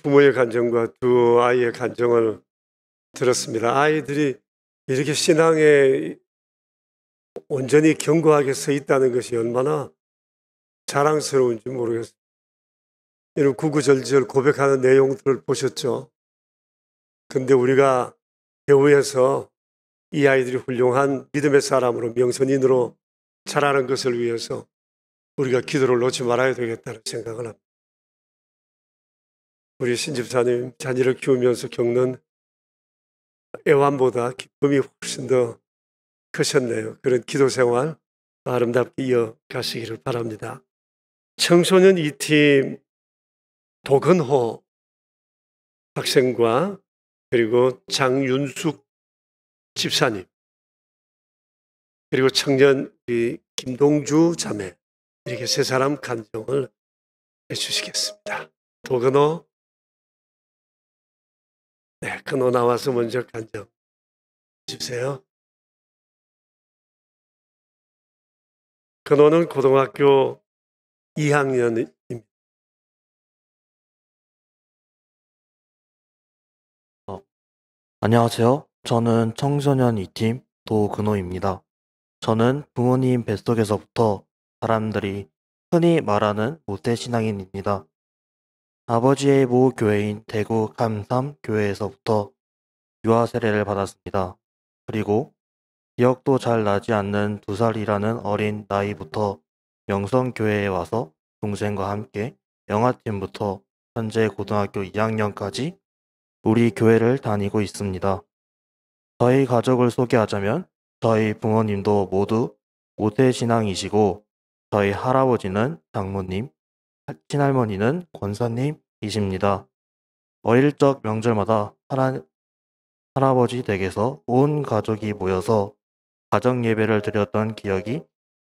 부모의 간정과 두 아이의 간정을 들었습니다. 아이들이 이렇게 신앙에 온전히 견고하게 서 있다는 것이 얼마나 자랑스러운지 모르겠어요. 여러분 구구절절 고백하는 내용들을 보셨죠? 근데 우리가 교회에서 이 아이들이 훌륭한 믿음의 사람으로 명선인으로 자라는 것을 위해서 우리가 기도를 놓지 말아야 되겠다는 생각을 합니다. 우리 신집사님 자녀를 키우면서 겪는 애환보다 기쁨이 훨씬 더 크셨네요. 그런 기도 생활 아름답게 이어가시기를 바랍니다. 청소년 2팀 도건호 학생과 그리고 장윤숙 집사님 그리고 청년 김동주 자매 이렇게 세 사람 간정을 해주시겠습니다. 도건호 네, 근호 나와서 먼저 간정 주세요. 근호는 고등학교 2학년입니다. 안녕하세요. 저는 청소년 2팀 도근호입니다. 저는 부모님 뱃속에서부터 사람들이 흔히 말하는 모태신앙인입니다. 아버지의 모교회인 대구 감삼교회에서부터 유아 세례를 받았습니다. 그리고 기억도 잘 나지 않는 2살이라는 어린 나이부터 명성교회에 와서 동생과 함께 영아팀부터 현재 고등학교 2학년까지 우리 교회를 다니고 있습니다. 저희 가족을 소개하자면 저희 부모님도 모두 모태신앙이시고 저희 할아버지는 장모님, 친할머니는 권사님이십니다. 어릴 적 명절마다 할아버지 댁에서 온 가족이 모여서 가정 예배를 드렸던 기억이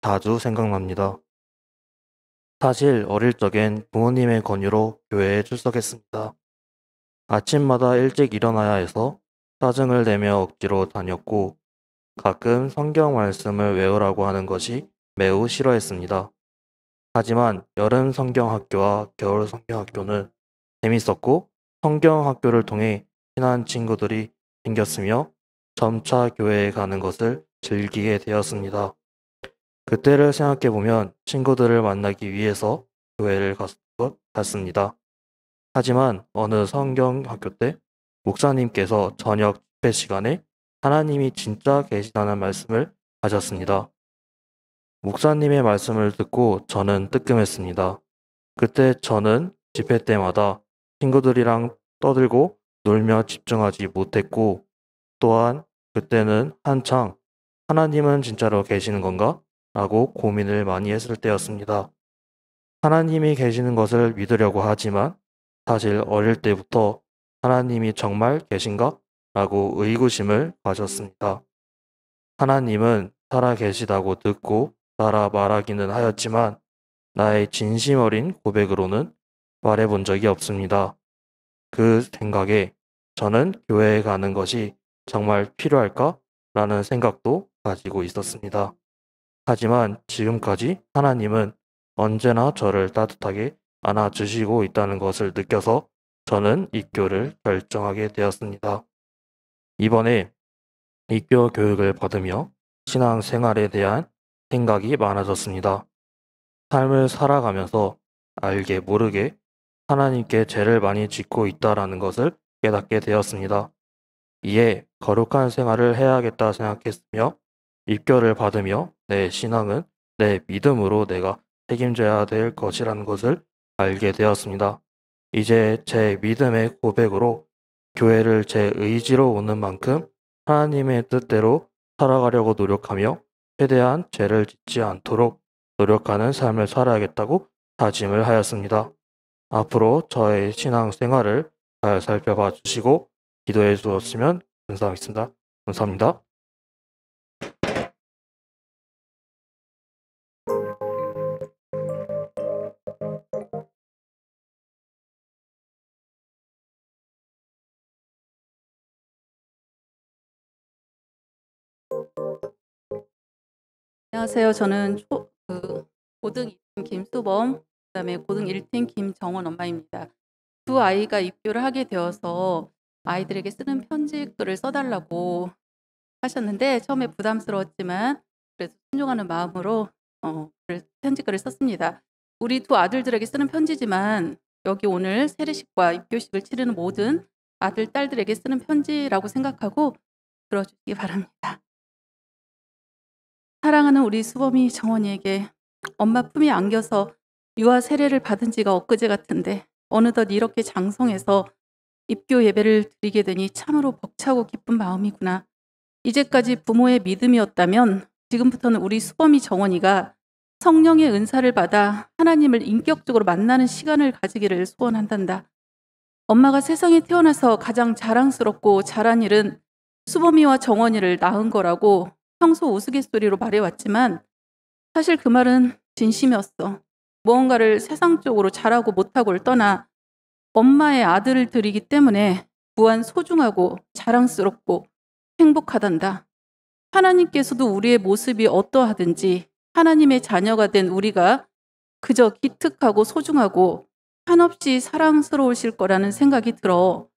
자주 생각납니다. 사실 어릴 적엔 부모님의 권유로 교회에 출석했습니다. 아침마다 일찍 일어나야 해서 짜증을 내며 억지로 다녔고 가끔 성경 말씀을 외우라고 하는 것이 매우 싫어했습니다. 하지만 여름 성경학교와 겨울 성경학교는 재밌었고 성경학교를 통해 친한 친구들이 생겼으며 점차 교회에 가는 것을 즐기게 되었습니다. 그때를 생각해보면 친구들을 만나기 위해서 교회를 갔을 것 같습니다. 하지만 어느 성경학교 때 목사님께서 저녁 집회 시간에 하나님이 진짜 계시다는 말씀을 하셨습니다. 목사님의 말씀을 듣고 저는 뜨끔했습니다. 그때 저는 집회 때마다 친구들이랑 떠들고 놀며 집중하지 못했고, 또한 그때는 한창 하나님은 진짜로 계시는 건가? 라고 고민을 많이 했을 때였습니다. 하나님이 계시는 것을 믿으려고 하지만 사실 어릴 때부터 하나님이 정말 계신가? 라고 의구심을 가졌습니다. 하나님은 살아 계시다고 듣고 따라 말하기는 하였지만 나의 진심 어린 고백으로는 말해본 적이 없습니다. 그 생각에 저는 교회에 가는 것이 정말 필요할까? 라는 생각도 가지고 있었습니다. 하지만 지금까지 하나님은 언제나 저를 따뜻하게 안아주시고 있다는 것을 느껴서 저는 입교를 결정하게 되었습니다. 이번에 입교 교육을 받으며 신앙생활에 대한 생각이 많아졌습니다. 삶을 살아가면서 알게 모르게 하나님께 죄를 많이 짓고 있다라는 것을 깨닫게 되었습니다. 이에 거룩한 생활을 해야겠다 생각했으며 입교를 받으며 내 신앙은 내 믿음으로 내가 책임져야 될 것이라는 것을 알게 되었습니다. 이제 제 믿음의 고백으로 교회를 제 의지로 오는 만큼 하나님의 뜻대로 살아가려고 노력하며 최대한 죄를 짓지 않도록 노력하는 삶을 살아야겠다고 다짐을 하였습니다. 앞으로 저의 신앙 생활을 잘 살펴봐 주시고 기도해 주었으면 감사하겠습니다. 감사합니다. 안녕하세요. 저는 고등 2팀 김수범, 그다음에 고등 1팀 김정원 엄마입니다. 두 아이가 입교를 하게 되어서 아이들에게 쓰는 편지글을 써달라고 하셨는데 처음에 부담스러웠지만 그래도 순종하는 마음으로 편지글을 썼습니다. 우리 두 아들들에게 쓰는 편지지만 여기 오늘 세례식과 입교식을 치르는 모든 아들, 딸들에게 쓰는 편지라고 생각하고 들어주시기 바랍니다. 사랑하는 우리 수범이 정원이에게 엄마 품에 안겨서 유아 세례를 받은 지가 엊그제 같은데 어느덧 이렇게 장성해서 입교 예배를 드리게 되니 참으로 벅차고 기쁜 마음이구나. 이제까지 부모의 믿음이었다면 지금부터는 우리 수범이 정원이가 성령의 은사를 받아 하나님을 인격적으로 만나는 시간을 가지기를 소원한단다. 엄마가 세상에 태어나서 가장 자랑스럽고 잘한 일은 수범이와 정원이를 낳은 거라고 평소 우스갯소리로 말해왔지만 사실 그 말은 진심이었어. 무언가를 세상적으로 잘하고 못하고를 떠나 엄마의 아들들이기 때문에 무한 소중하고 자랑스럽고 행복하단다. 하나님께서도 우리의 모습이 어떠하든지 하나님의 자녀가 된 우리가 그저 기특하고 소중하고 한없이 사랑스러우실 거라는 생각이 들어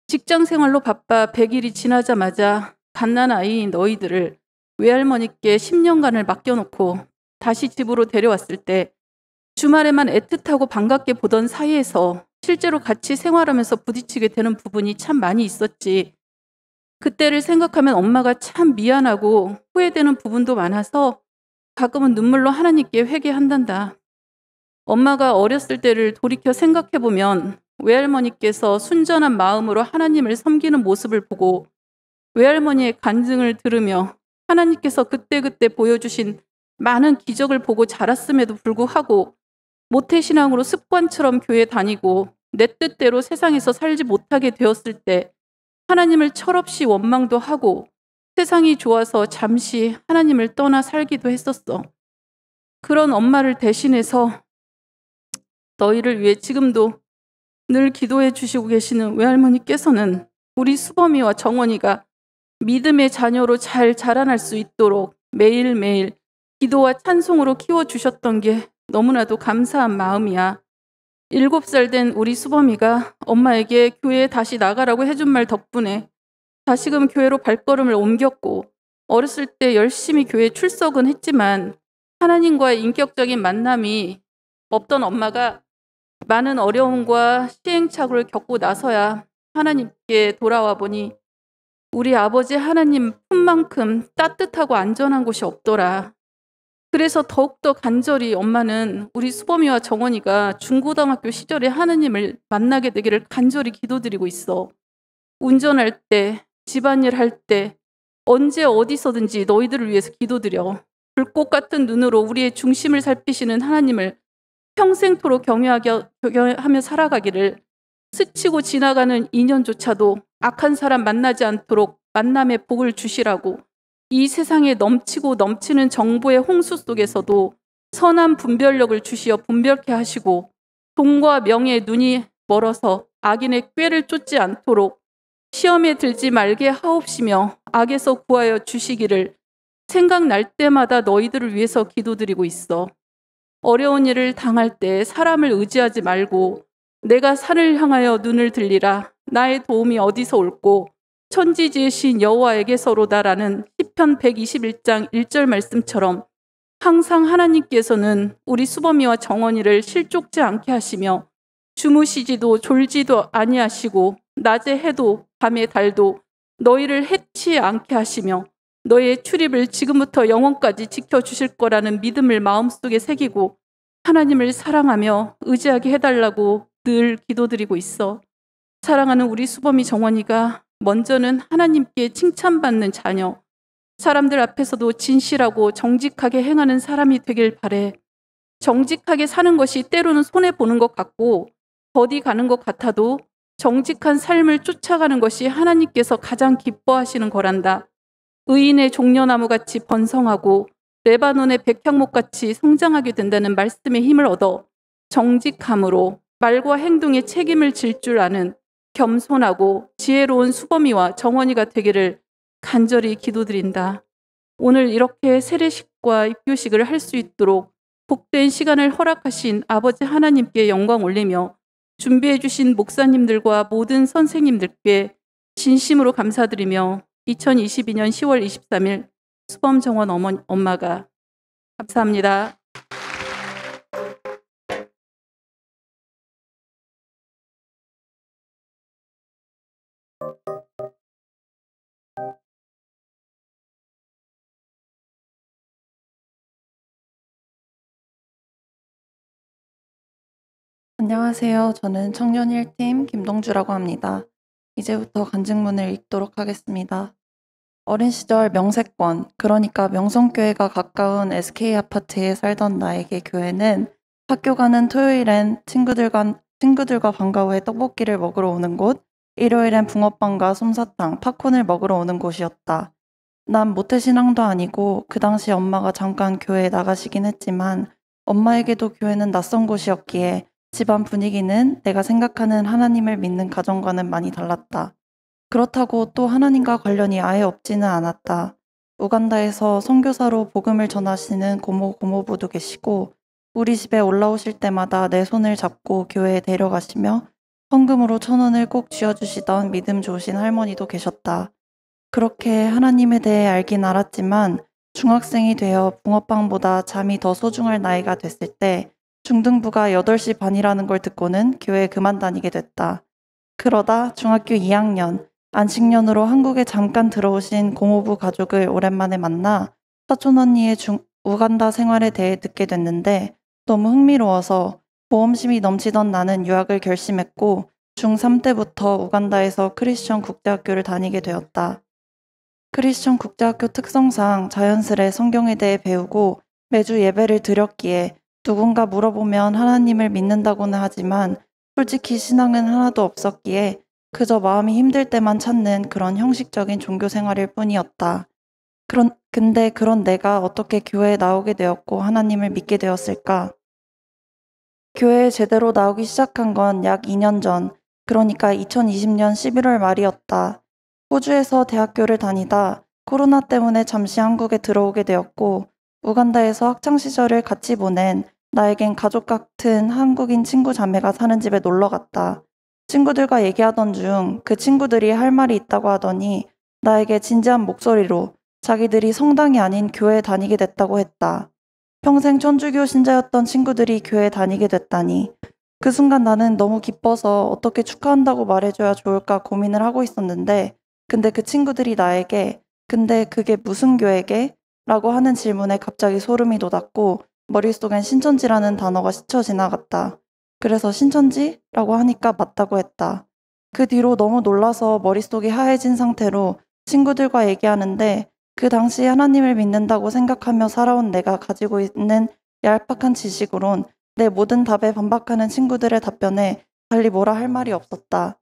직장 생활로 바빠 100일이 지나자마자 갓난아이인 너희들을 외할머니께 10년간을 맡겨놓고 다시 집으로 데려왔을 때 주말에만 애틋하고 반갑게 보던 사이에서 실제로 같이 생활하면서 부딪히게 되는 부분이 참 많이 있었지. 그때를 생각하면 엄마가 참 미안하고 후회되는 부분도 많아서 가끔은 눈물로 하나님께 회개한단다. 엄마가 어렸을 때를 돌이켜 생각해보면 외할머니께서 순전한 마음으로 하나님을 섬기는 모습을 보고 외할머니의 간증을 들으며 하나님께서 그때그때 보여주신 많은 기적을 보고 자랐음에도 불구하고 모태신앙으로 습관처럼 교회 다니고 내 뜻대로 세상에서 살지 못하게 되었을 때 하나님을 철없이 원망도 하고 세상이 좋아서 잠시 하나님을 떠나 살기도 했었어. 그런 엄마를 대신해서 너희를 위해 지금도 늘 기도해 주시고 계시는 외할머니께서는 우리 수범이와 정원이가 믿음의 자녀로 잘 자라날 수 있도록 매일매일 기도와 찬송으로 키워주셨던 게 너무나도 감사한 마음이야. 7살 된 우리 수범이가 엄마에게 교회에 다시 나가라고 해준 말 덕분에 다시금 교회로 발걸음을 옮겼고 어렸을 때 열심히 교회 출석은 했지만 하나님과의 인격적인 만남이 없던 엄마가 많은 어려움과 시행착오를 겪고 나서야 하나님께 돌아와 보니 우리 아버지 하나님 품만큼 따뜻하고 안전한 곳이 없더라. 그래서 더욱더 간절히 엄마는 우리 수범이와 정원이가 중고등학교 시절에 하느님을 만나게 되기를 간절히 기도드리고 있어. 운전할 때, 집안일 할 때, 언제 어디서든지 너희들을 위해서 기도드려. 불꽃 같은 눈으로 우리의 중심을 살피시는 하나님을 평생토록 경외하며 살아가기를, 스치고 지나가는 인연조차도 악한 사람 만나지 않도록 만남의 복을 주시라고, 이 세상에 넘치고 넘치는 정보의 홍수 속에서도 선한 분별력을 주시어 분별케 하시고, 돈과 명예에 눈이 멀어서 악인의 꾀를 쫓지 않도록 시험에 들지 말게 하옵시며 악에서 구하여 주시기를 생각날 때마다 너희들을 위해서 기도드리고 있어. 어려운 일을 당할 때 사람을 의지하지 말고 내가 산을 향하여 눈을 들리라. 나의 도움이 어디서 올꼬? 천지 지으신 여호와에게서로다라는 시편 121장 1절 말씀처럼 항상 하나님께서는 우리 수범이와 정원이를 실족지 않게 하시며 주무시지도 졸지도 아니하시고 낮에 해도 밤에 달도 너희를 해치 않게 하시며 너희의 출입을 지금부터 영원까지 지켜주실 거라는 믿음을 마음속에 새기고 하나님을 사랑하며 의지하게 해달라고 늘 기도드리고 있어. 사랑하는 우리 수범이 정원이가 먼저는 하나님께 칭찬받는 자녀, 사람들 앞에서도 진실하고 정직하게 행하는 사람이 되길 바래. 정직하게 사는 것이 때로는 손해보는 것 같고 더디 가는 것 같아도 정직한 삶을 쫓아가는 것이 하나님께서 가장 기뻐하시는 거란다. 의인의 종려나무같이 번성하고 레바논의 백향목같이 성장하게 된다는 말씀의 힘을 얻어 정직함으로 말과 행동에 책임을 질 줄 아는 겸손하고 지혜로운 수범이와 정원이가 되기를 간절히 기도드린다. 오늘 이렇게 세례식과 입교식을 할 수 있도록 복된 시간을 허락하신 아버지 하나님께 영광 올리며 준비해 주신 목사님들과 모든 선생님들께 진심으로 감사드리며 2022년 10월 23일 수범 정원 엄마가 감사합니다. 안녕하세요. 저는 청년 1팀 김동주라고 합니다. 이제부터 간증문을 읽도록 하겠습니다. 어린 시절 명세권, 그러니까 명성교회가 가까운 SK 아파트에 살던 나에게 교회는 학교 가는 토요일엔 친구들과 방과 후에 떡볶이를 먹으러 오는 곳, 일요일엔 붕어빵과 솜사탕, 팝콘을 먹으러 오는 곳이었다. 난 모태신앙도 아니고 그 당시 엄마가 잠깐 교회에 나가시긴 했지만 엄마에게도 교회는 낯선 곳이었기에 집안 분위기는 내가 생각하는 하나님을 믿는 가정과는 많이 달랐다. 그렇다고 또 하나님과 관련이 아예 없지는 않았다. 우간다에서 선교사로 복음을 전하시는 고모부도 계시고 우리 집에 올라오실 때마다 내 손을 잡고 교회에 데려가시며 헌금으로 1,000원을 꼭 쥐어주시던 믿음 좋으신 할머니도 계셨다. 그렇게 하나님에 대해 알긴 알았지만 중학생이 되어 붕어빵보다 잠이 더 소중할 나이가 됐을 때 중등부가 8시 반이라는 걸 듣고는 교회에 그만 다니게 됐다. 그러다 중학교 2학년, 안식년으로 한국에 잠깐 들어오신 고모부 가족을 오랜만에 만나 사촌 언니의 우간다 생활에 대해 듣게 됐는데 너무 흥미로워서 모험심이 넘치던 나는 유학을 결심했고 중3 때부터 우간다에서 크리스천 국제학교를 다니게 되었다. 크리스천 국제학교 특성상 자연스레 성경에 대해 배우고 매주 예배를 드렸기에 누군가 물어보면 하나님을 믿는다고는 하지만 솔직히 신앙은 하나도 없었기에 그저 마음이 힘들 때만 찾는 그런 형식적인 종교 생활일 뿐이었다. 근데 그런 내가 어떻게 교회에 나오게 되었고 하나님을 믿게 되었을까? 교회에 제대로 나오기 시작한 건 약 2년 전, 그러니까 2020년 11월 말이었다. 호주에서 대학교를 다니다 코로나 때문에 잠시 한국에 들어오게 되었고 우간다에서 학창시절을 같이 보낸 나에겐 가족 같은 한국인 친구 자매가 사는 집에 놀러 갔다. 친구들과 얘기하던 중 그 친구들이 할 말이 있다고 하더니 나에게 진지한 목소리로 자기들이 성당이 아닌 교회에 다니게 됐다고 했다. 평생 천주교 신자였던 친구들이 교회에 다니게 됐다니. 그 순간 나는 너무 기뻐서 어떻게 축하한다고 말해줘야 좋을까 고민을 하고 있었는데 근데 그 친구들이 나에게 근데 그게 무슨 교회게? 라고 하는 질문에 갑자기 소름이 돋았고 머릿속엔 신천지라는 단어가 스쳐 지나갔다. 그래서 신천지? 라고 하니까 맞다고 했다. 그 뒤로 너무 놀라서 머릿속이 하얘진 상태로 친구들과 얘기하는데 그 당시 하나님을 믿는다고 생각하며 살아온 내가 가지고 있는 얄팍한 지식으론 내 모든 답에 반박하는 친구들의 답변에 달리 뭐라 할 말이 없었다.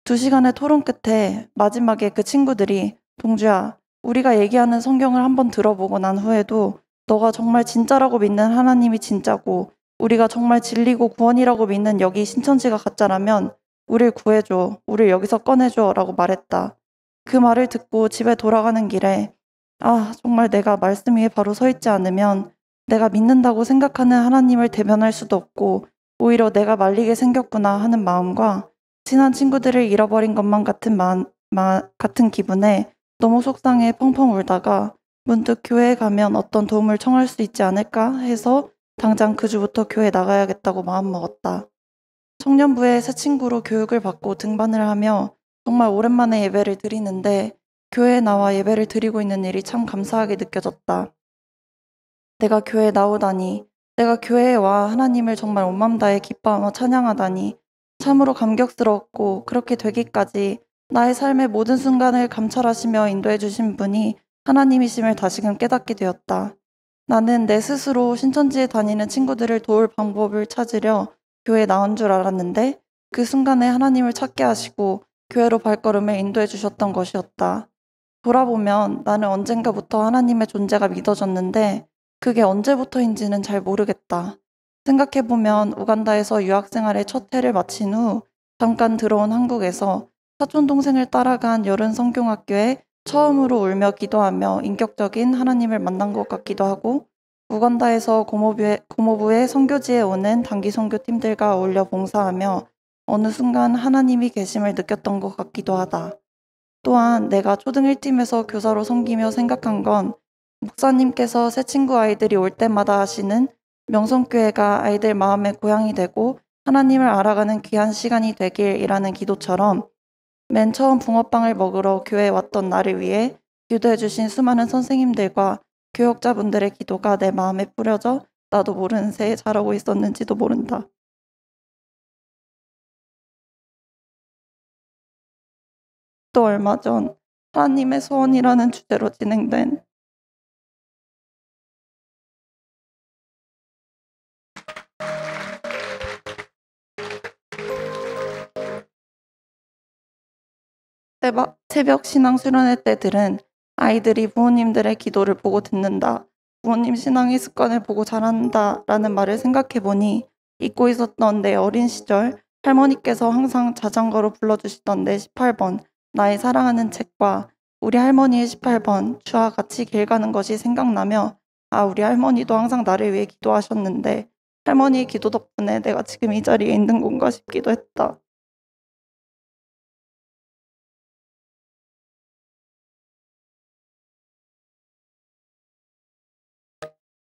2시간의 토론 끝에 마지막에 그 친구들이 동주야, 우리가 얘기하는 성경을 한번 들어보고 난 후에도 너가 정말 진짜라고 믿는 하나님이 진짜고 우리가 정말 진리고 구원이라고 믿는 여기 신천지가 가짜라면 우릴 구해줘, 우릴 여기서 꺼내줘 라고 말했다. 그 말을 듣고 집에 돌아가는 길에 정말 내가 말씀 위에 바로 서 있지 않으면 내가 믿는다고 생각하는 하나님을 대변할 수도 없고 오히려 내가 말리게 생겼구나 하는 마음과 친한 친구들을 잃어버린 것만 같은 같은 기분에 너무 속상해 펑펑 울다가 문득 교회에 가면 어떤 도움을 청할 수 있지 않을까 해서 당장 그 주부터 교회 나가야겠다고 마음먹었다. 청년부의 새 친구로 교육을 받고 등반을 하며 정말 오랜만에 예배를 드리는데 교회에 나와 예배를 드리고 있는 일이 참 감사하게 느껴졌다. 내가 교회에 나오다니, 내가 교회에 와 하나님을 정말 온 맘 다해 기뻐하며 찬양하다니 참으로 감격스러웠고 그렇게 되기까지 나의 삶의 모든 순간을 감찰하시며 인도해 주신 분이 하나님이심을 다시금 깨닫게 되었다. 나는 내 스스로 신천지에 다니는 친구들을 도울 방법을 찾으려 교회에 나온 줄 알았는데 그 순간에 하나님을 찾게 하시고 교회로 발걸음을 인도해 주셨던 것이었다. 돌아보면 나는 언젠가부터 하나님의 존재가 믿어졌는데 그게 언제부터인지는 잘 모르겠다. 생각해보면 우간다에서 유학생활의 첫 해를 마친 후 잠깐 들어온 한국에서 사촌동생을 따라간 여름 성경학교에 처음으로 울며 기도하며 인격적인 하나님을 만난 것 같기도 하고 우간다에서 고모부의 선교지에 오는 단기 선교팀들과 어울려 봉사하며 어느 순간 하나님이 계심을 느꼈던 것 같기도 하다. 또한 내가 초등 1팀에서 교사로 섬기며 생각한 건 목사님께서 새 친구 아이들이 올 때마다 하시는 명성교회가 아이들 마음의 고향이 되고 하나님을 알아가는 귀한 시간이 되길이라는 기도처럼 맨 처음 붕어빵을 먹으러 교회에 왔던 나를 위해 기도해 주신 수많은 선생님들과 교역자분들의 기도가 내 마음에 뿌려져 나도 모르는 새에 자라고 있었는지도 모른다. 또 얼마 전 하나님의 소원이라는 주제로 진행된 새벽 신앙 수련회 때들은 아이들이 부모님들의 기도를 보고 듣는다. 부모님 신앙의 습관을 보고 자란다 라는 말을 생각해보니 잊고 있었던 내 어린 시절 할머니께서 항상 자전거로 불러주시던 내 18번 나의 사랑하는 책과 우리 할머니의 18번 주와 같이 길 가는 것이 생각나며 우리 할머니도 항상 나를 위해 기도하셨는데 할머니의 기도 덕분에 내가 지금 이 자리에 있는 건가 싶기도 했다.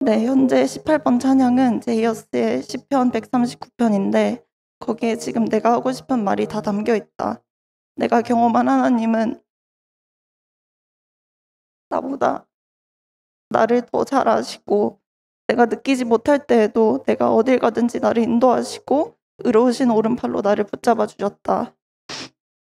네, 현재 18번 찬양은 제이어스의 시편 139편인데 거기에 지금 내가 하고 싶은 말이 다 담겨 있다. 내가 경험한 하나님은 나보다 나를 더 잘 아시고 내가 느끼지 못할 때에도 내가 어딜 가든지 나를 인도하시고 의로우신 오른팔로 나를 붙잡아 주셨다.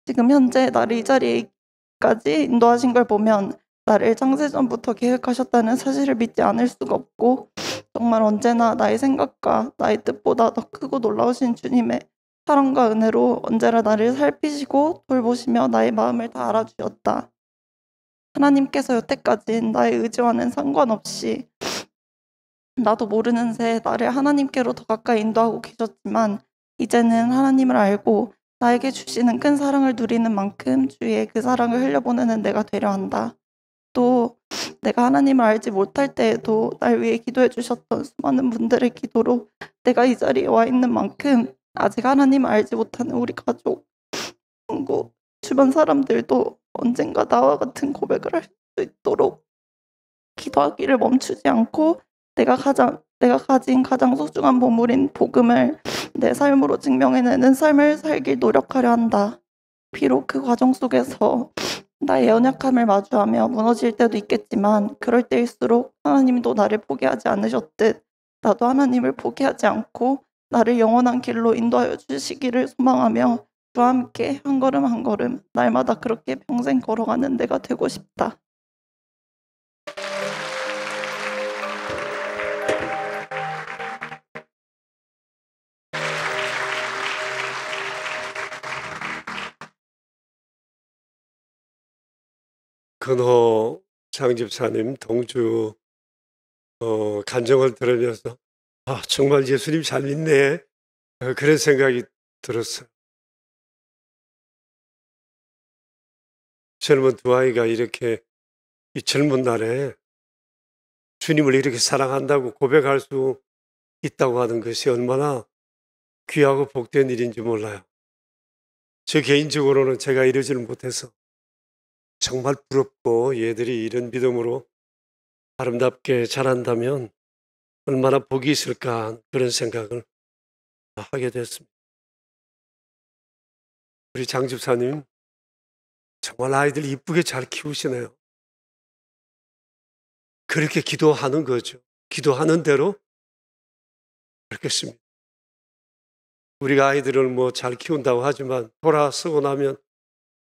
지금 현재 나를 이 자리까지 인도하신 걸 보면 나를 창세전부터 계획하셨다는 사실을 믿지 않을 수가 없고 정말 언제나 나의 생각과 나의 뜻보다 더 크고 놀라우신 주님의 사랑과 은혜로 언제나 나를 살피시고 돌보시며 나의 마음을 다 알아주셨다. 하나님께서 여태까지 나의 의지와는 상관없이 나도 모르는 새 나를 하나님께로 더 가까이 인도하고 계셨지만 이제는 하나님을 알고 나에게 주시는 큰 사랑을 누리는 만큼 주위에 그 사랑을 흘려보내는 내가 되려 한다. 또 내가 하나님을 알지 못할 때에도 날 위해 기도해 주셨던 수많은 분들의 기도로 내가 이 자리에 와 있는 만큼 아직 하나님을 알지 못하는 우리 가족, 친구, 주변 사람들도 언젠가 나와 같은 고백을 할 수 있도록 기도하기를 멈추지 않고 내가 가진 가장 소중한 보물인 복음을 내 삶으로 증명해내는 삶을 살길 노력하려 한다. 비록 그 과정 속에서 나의 연약함을 마주하며 무너질 때도 있겠지만 그럴 때일수록 하나님도 나를 포기하지 않으셨듯 나도 하나님을 포기하지 않고 나를 영원한 길로 인도하여 주시기를 소망하며 주와 함께 한 걸음 한 걸음 날마다 그렇게 평생 걸어가는 내가 되고 싶다. 근호 장집사님 동주 간증을 들으면서 정말 예수님 잘 믿네, 그런 생각이 들었어요. 젊은 두 아이가 이렇게 이 젊은 날에 주님을 이렇게 사랑한다고 고백할 수 있다고 하는 것이 얼마나 귀하고 복된 일인지 몰라요. 저 개인적으로는 제가 이러지를 못해서 정말 부럽고, 얘들이 이런 믿음으로 아름답게 자란다면 얼마나 복이 있을까, 그런 생각을 하게 됐습니다. 우리 장 집사님 정말 아이들 이쁘게 잘 키우시네요. 그렇게 기도하는 거죠. 기도하는 대로 그렇겠습니다. 우리가 아이들을 뭐 잘 키운다고 하지만 돌아서고 나면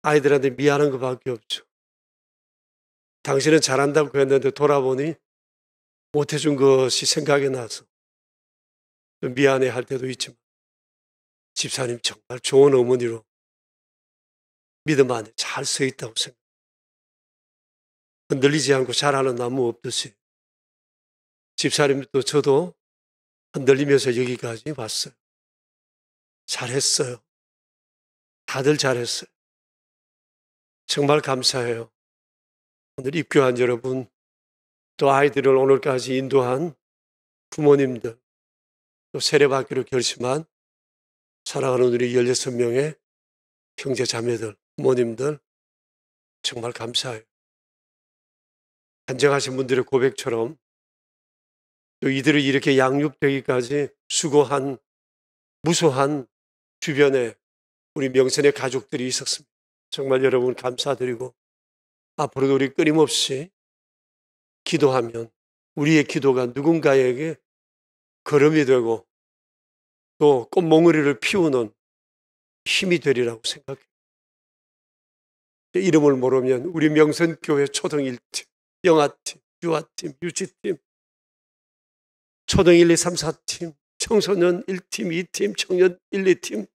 아이들한테 미안한 것밖에 없죠. 당신은 잘한다고 했는데 돌아보니 못해준 것이 생각이 나서 미안해 할 때도 있지만, 집사님 정말 좋은 어머니로 믿음 안에 잘 서 있다고 생각합니다. 흔들리지 않고 자라는 나무 없듯이 집사님도 저도 흔들리면서 여기까지 왔어요. 잘했어요. 다들 잘했어요. 정말 감사해요. 오늘 입교한 여러분, 또 아이들을 오늘까지 인도한 부모님들, 또 세례받기로 결심한 사랑하는 우리 16명의 형제 자매들, 부모님들 정말 감사해요. 간증하신 분들의 고백처럼 또 이들을 이렇게 양육되기까지 수고한 무수한 주변에 우리 명선의 가족들이 있었습니다. 정말 여러분 감사드리고, 앞으로도 우리 끊임없이 기도하면 우리의 기도가 누군가에게 걸음이 되고 또 꽃몽우리를 피우는 힘이 되리라고 생각해요. 이름을 모르면 우리 명선교회 초등 1팀, 영아팀, 유아팀, 유치팀, 초등 1, 2, 3, 4팀, 청소년 1팀, 2팀, 청년 1, 2팀,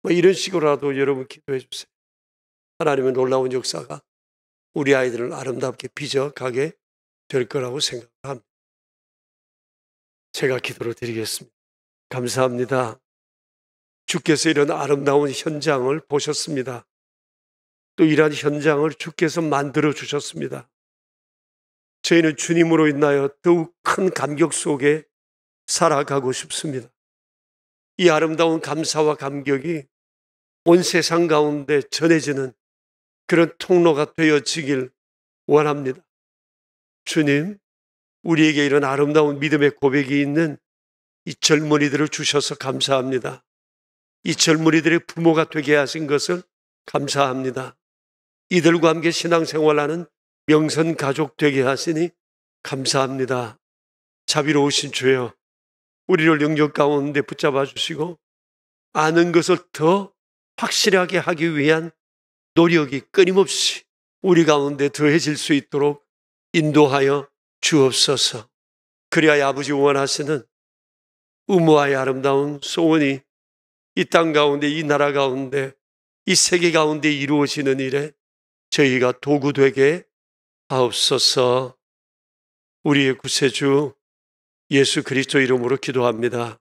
뭐 이런 식으로라도 여러분 기도해 주세요. 하나님의 놀라운 역사가 우리 아이들을 아름답게 빚어가게 될 거라고 생각합니다. 제가 기도를 드리겠습니다. 감사합니다. 주께서 이런 아름다운 현장을 보셨습니다. 또 이러한 현장을 주께서 만들어 주셨습니다. 저희는 주님으로 인하여 더욱 큰 감격 속에 살아가고 싶습니다. 이 아름다운 감사와 감격이 온 세상 가운데 전해지는 그런 통로가 되어지길 원합니다. 주님, 우리에게 이런 아름다운 믿음의 고백이 있는 이 젊은이들을 주셔서 감사합니다. 이 젊은이들의 부모가 되게 하신 것을 감사합니다. 이들과 함께 신앙생활하는 명선 가족 되게 하시니 감사합니다. 자비로우신 주여, 우리를 영역 가운데 붙잡아 주시고 아는 것을 더 확실하게 하기 위한 노력이 끊임없이 우리 가운데 더해질 수 있도록 인도하여 주옵소서. 그리하여 아버지 원하시는 의무와의 아름다운 소원이 이 땅 가운데, 이 나라 가운데, 이 세계 가운데 이루어지는 일에 저희가 도구 되게 하옵소서. 우리의 구세주 예수 그리스도 이름으로 기도합니다.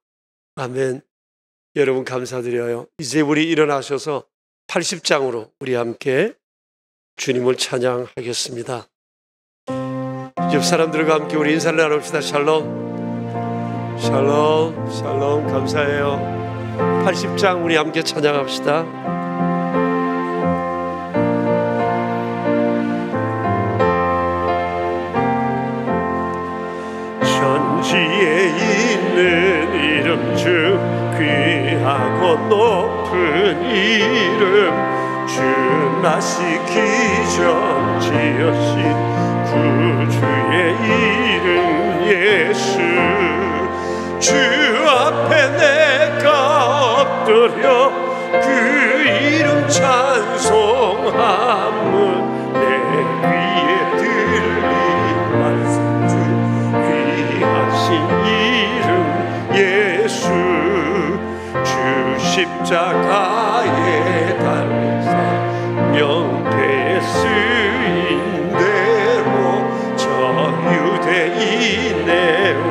아멘. 여러분 감사드려요. 이제 우리 일어나셔서 80장으로 우리 함께 주님을 찬양하겠습니다. 옆 사람들과 함께 우리 인사를 나눕시다. 샬롬, 샬롬, 샬롬. 감사해요. 80장 우리 함께 찬양합시다. 천지에 있는 이름 중 귀하고 높은 이름, 주 하시기 전 지으신 구주의 이름 예수, 주 앞에 내가 엎드려 그 이름 찬송함은 내 귀에 들린 말씀 중 귀하신 이름 예수, 주 십자가에 달리사 명패에 쓰인 대로 저 유대인의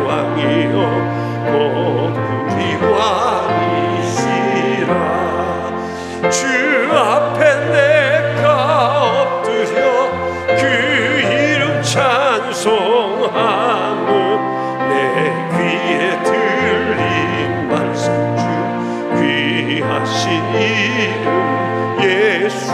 왕이여 곧 우리 왕이시라. 주 앞에 내가 엎드려 그 이름 찬송함은 내 귀에 들린 말씀 중 귀하신 이름 예수.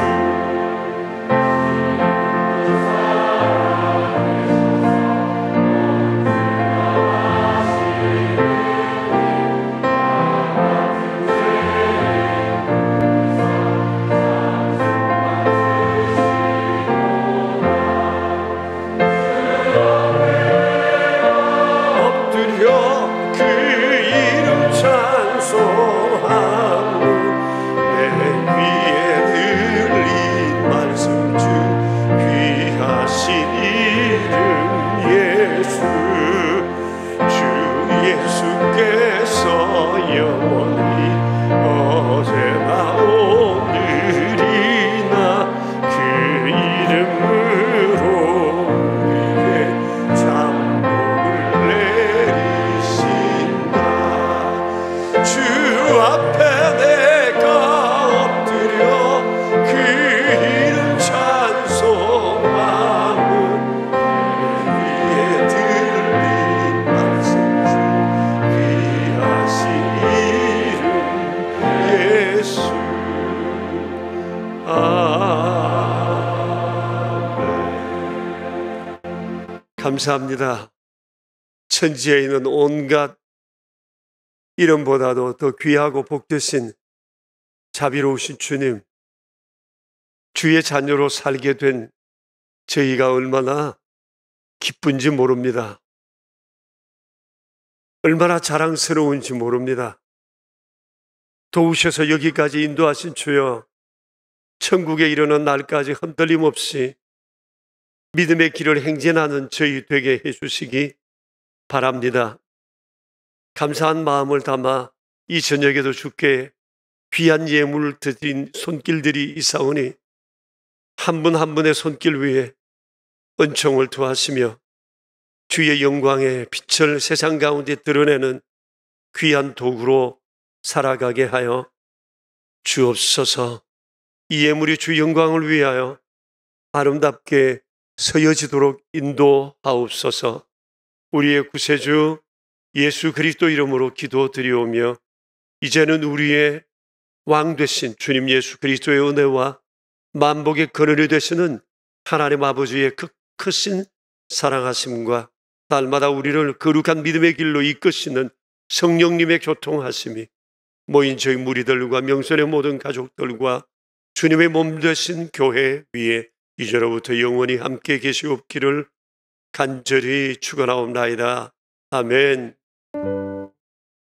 감사합니다. 천지에 있는 온갖 이름보다도 더 귀하고 복되신 자비로우신 주님, 주의 자녀로 살게 된 저희가 얼마나 기쁜지 모릅니다. 얼마나 자랑스러운지 모릅니다. 도우셔서 여기까지 인도하신 주여, 천국에 이르는 날까지 흔들림 없이 믿음의 길을 행진하는 저희 되게 해주시기 바랍니다. 감사한 마음을 담아 이 저녁에도 주께 귀한 예물을 드린 손길들이 있사오니 한 분 한 분의 손길 위에 은총을 더하시며 주의 영광의 빛을 세상 가운데 드러내는 귀한 도구로 살아가게 하여 주옵소서. 이 예물이 주 영광을 위하여 아름답게 서여지도록 인도하옵소서. 우리의 구세주 예수 그리스도 이름으로 기도드리오며 이제는 우리의 왕 되신 주님 예수 그리스도의 은혜와 만복의 근원이 되시는 하나님 아버지의 크신 사랑하심과 날마다 우리를 거룩한 믿음의 길로 이끄시는 성령님의 교통하심이 모인 저희 무리들과 명선의 모든 가족들과 주님의 몸 되신 교회 위에 이제로부터 영원히 함께 계시옵기를 간절히 축원하옵나이다. 아멘.